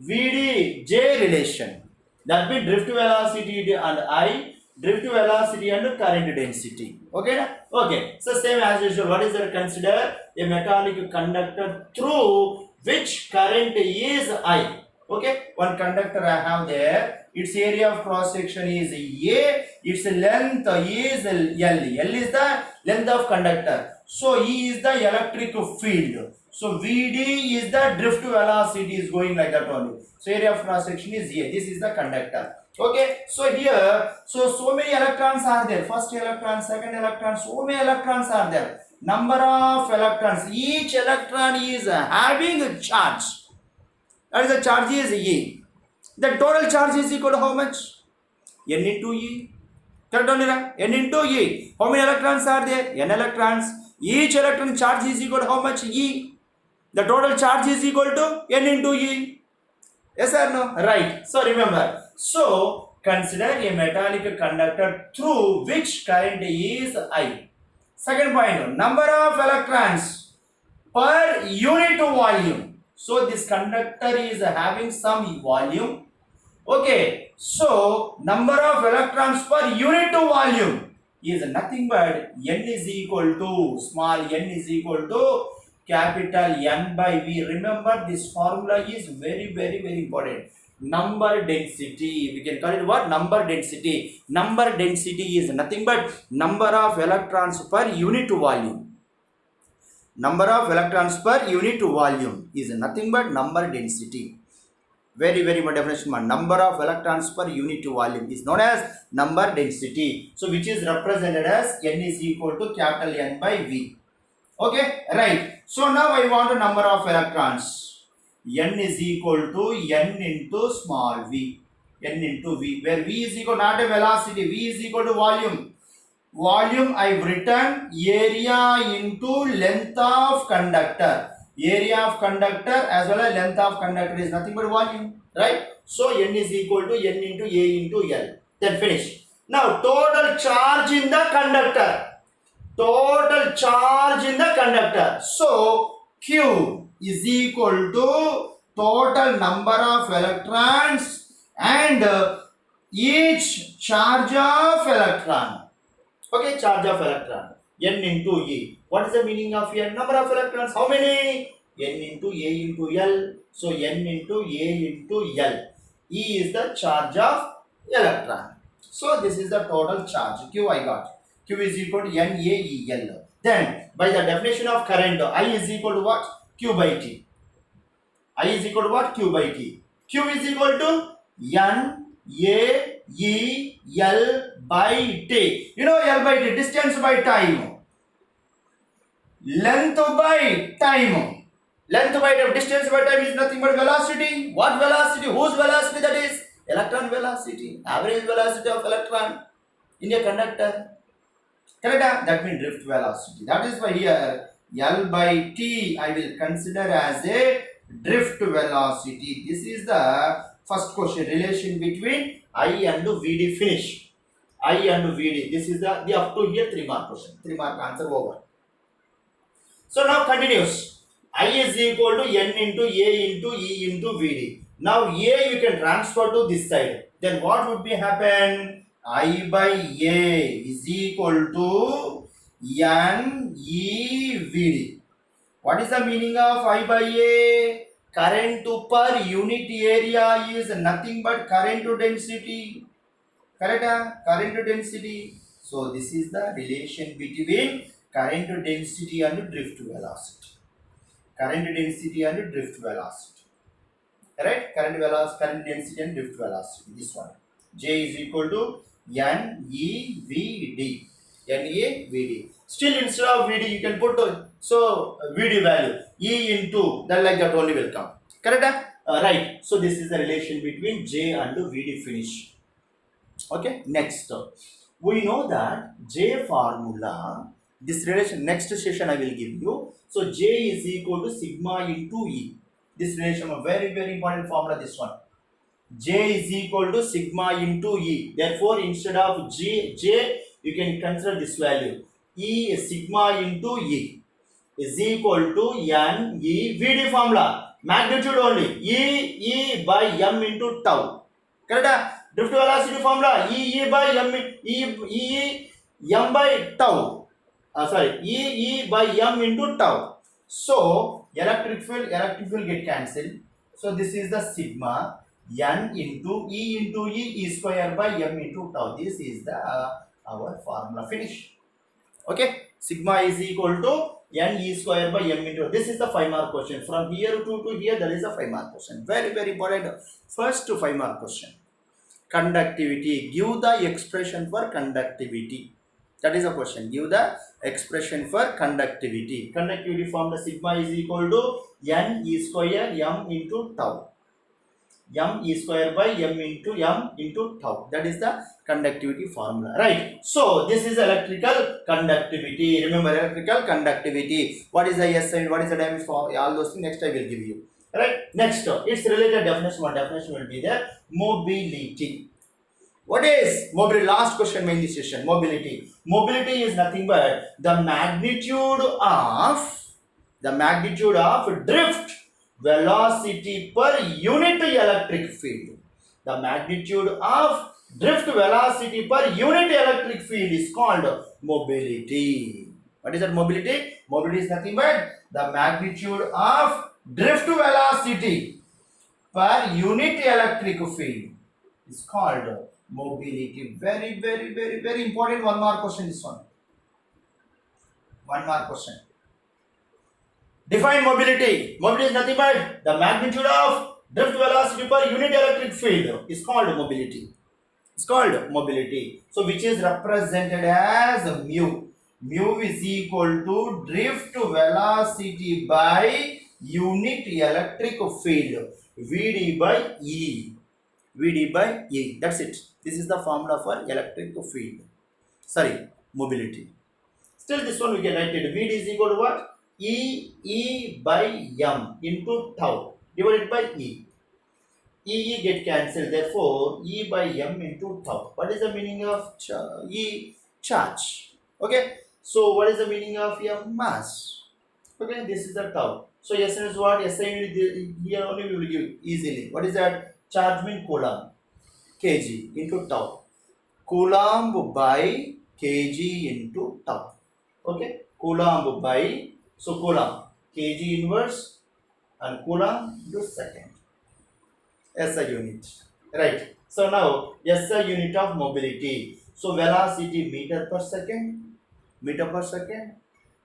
Vd J relation. That means drift velocity and I, drift velocity and current density. Okay na? Okay. So same as usual. What is that? Consider a metallic conductor through which current is I. Okay. One conductor I have there. Its area of cross section is A. Its length is L. L is the length of conductor. So E is the electric field. So Vd is the drift velocity is going like that only. So area of cross section is A. This is the conductor. Okay. So here, so many electrons are there. First electron, second electron, so many electrons are there. Number of electrons. Each electron is having a charge. That is the charge is E. The total charge is equal to how much? N into E. Correct only, right? N into E. How many electrons are there? N electrons. Each electron charge is equal to how much? E. The total charge is equal to N into E. Yes or no? Right. So remember. So consider a metallic conductor through which current is I. Second point, number of electrons per unit volume. So this conductor is having some volume. Okay. So number of electrons per unit volume is nothing but N is equal to, small n is equal to capital N by V. Remember, this formula is very important. Number density. We can call it what? Number density. Number density is nothing but number of electrons per unit volume. Number of electrons per unit volume is nothing but number density. Very much definition. Number of electrons per unit volume is known as number density. So which is represented as N is equal to capital N by V. Okay, right. So now I want the number of electrons. N is equal to N into small v. N into V, where V is equal not a velocity, V is equal to volume. Volume I've written area into length of conductor. Area of conductor as well as length of conductor is nothing but volume, right? So N is equal to N into A into L. Then finish. Now total charge in the conductor. Total charge in the conductor. So Q is equal to total number of electrons and each charge of electron. Okay, charge of electron. N into E. What is the meaning of N? Number of electrons. How many? N into A into L. So N into A into L. E is the charge of electron. So this is the total charge. Q I got. Q is equal to N A E L. Then by the definition of current, I is equal to what? Q by T. I is equal to what? Q by T. Q is equal to N A E L by T. You know L by T, distance by time. Length by time. Length by time, distance by time is nothing but velocity. What velocity? Whose velocity that is? Electron velocity. Average velocity of electron in a conductor. Correct? That means drift velocity. That is why here L by T I will consider as a drift velocity. This is the first question. Relation between I and VD. Finish. I and VD. This is the up to here 3 mark question. 3 mark answer over. So now continues. I is equal to N into A into E into VD. Now A you can transfer to this side. Then what would be happen? I by A is equal to N E VD. What is the meaning of I by A? Current per unit area is nothing but current to density. Correct? Current to density. So this is the relation between current to density and drift velocity. Current density and drift velocity. Right? Current velocity, current density and drift velocity. This one. J is equal to N E V D. N E V D. Still instead of VD you can put VD value E into that, like that only will come. Correct? Right. So this is the relation between J and VD. Finish. Okay. Next, we know that J formula. This relation next session I will give you. So J is equal to sigma into E. This relation a very important formula. This one. J is equal to sigma into E. Therefore, instead of J you can consider this value. E is sigma into E is equal to N E VD formula. Magnitude only. E by M into tau. Correct? Drift velocity formula. E by M M by tau. E by M into tau. So electric field get cancelled. So this is the sigma N into E square by M into tau. This is the our formula. Finish. Okay. Sigma is equal to N E square by M into. This is the 5 mark question. From here to here, there is a 5 mark question. Very important. First 5 mark question. Conductivity. Give the expression for conductivity. That is a question. Give the expression for conductivity. Conductivity formula sigma is equal to N E square M into tau. M E square by M into tau. That is the conductivity formula. Right. So this is electrical conductivity. Remember electrical conductivity. What is the S and what is the diameter for all those things next I will give you. Right. Next, its related definition. One definition will be there. Mobility. What is mobility? Last question in this session. Mobility. Mobility is nothing but the magnitude of drift velocity per unit electric field. The magnitude of drift velocity per unit electric field is called mobility. What is that mobility? Mobility is nothing but The magnitude of drift velocity per unit electric field is called mobility. Very, very, very, very important. One more question. This one. One more question. Define mobility. Mobility is nothing but the magnitude of drift velocity per unit electric field is called mobility. It's called mobility. So which is represented as mu. Mu is equal to drift velocity by unit electric field. Vd by E. Vd by E. That's it. This is the formula for electric field. Sorry, mobility. Still this one we can write it. Vd is equal to what? E by m into tau divided by E. E get cancelled. Therefore, E by m into tau. What is the meaning of E? Charge. Okay. So what is the meaning of m? Mass. Okay. This is the tau. So S is what? SI unit here only we will give easily. What is that? Charge means coulomb. Kg into tau. Coulomb by kg into tau. Okay. Coulomb by, so coulomb kg inverse and coulomb into second. SI unit. Right. So now SI unit of mobility. So velocity meter per second. Meter per second.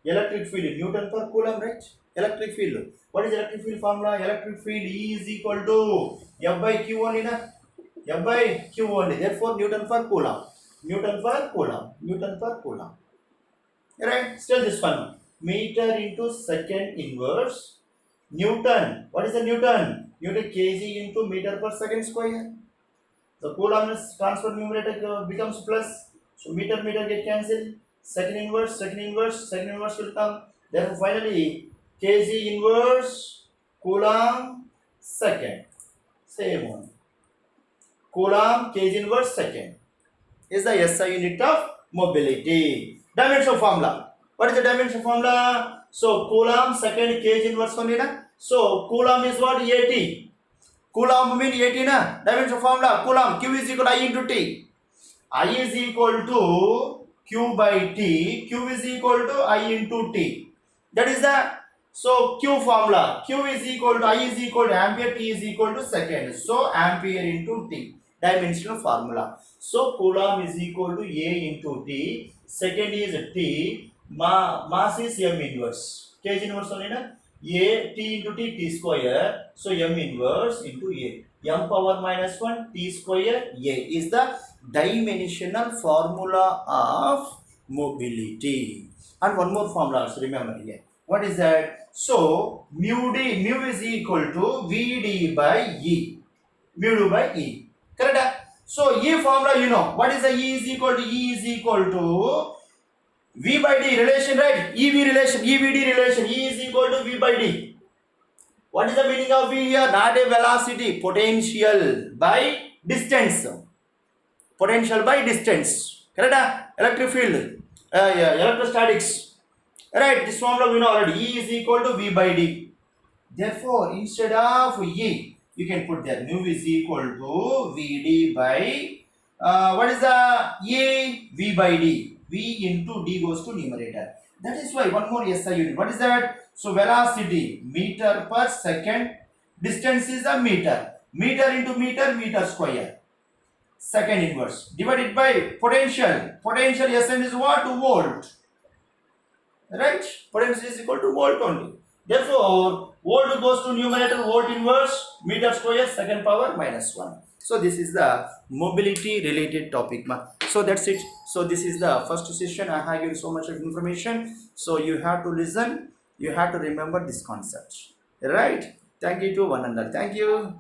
Electric field Newton per coulomb, right? Electric field. What is electric field formula? Electric field E is equal to F by Q only, na? F by Q only. Therefore, Newton per coulomb. Newton per coulomb. Newton per coulomb. Right? Still this one. Meter into second inverse. Newton. What is the Newton? Newton kg into meter per second square. The coulomb is transfer numerator becomes plus. So meter get cancelled. Second inverse will come. Therefore finally kg inverse coulomb second. Same one. Coulomb kg inverse second is the SI unit of mobility. Dimension formula. What is the dimension formula? So coulomb second kg inverse only, na? So coulomb is what? 80. Coulomb means 80, na? Dimension formula. Coulomb Q is equal to I into T. I is equal to Q by T. Q is equal to I into T. That is the, so Q formula. Q is equal to I is equal to ampere. T is equal to second. So ampere into T. Dimensional formula. So coulomb is equal to A into T. Second is T. Mass is M inverse. Kg inverse only, na? A T into T square. So M inverse into A. M power minus 1 T square A is the dimensional formula of mobility. And one more formula also remember here. What is that? So mu is equal to Vd by E. Mu by E. Correct? So E formula you know. What is the E is equal to? E is equal to V by D relation, right? EV relation, EVD relation. E is equal to V by D. What is the meaning of V here? Not a velocity, potential by distance. Potential by distance. Correct? Electric field. Electrostatics. Right, this formula we know already. E is equal to V by D. Therefore, instead of E, you can put there mu is equal to Vd by what is the E? V by D. V into D goes to numerator. That is why one more SI unit. What is that? So velocity meter per second. Distance is a meter. Meter into meter, meter square. Second inverse. Divided by potential. Potential SN is what? Volt. Right? Potential is equal to volt only. Therefore, volt goes to numerator, volt inverse, meter square, second power minus 1. So this is the mobility related topic. So that's it. So this is the first session. I have given so much of information. So you have to listen. You have to remember this concept. Right? Thank you to one another. Thank you.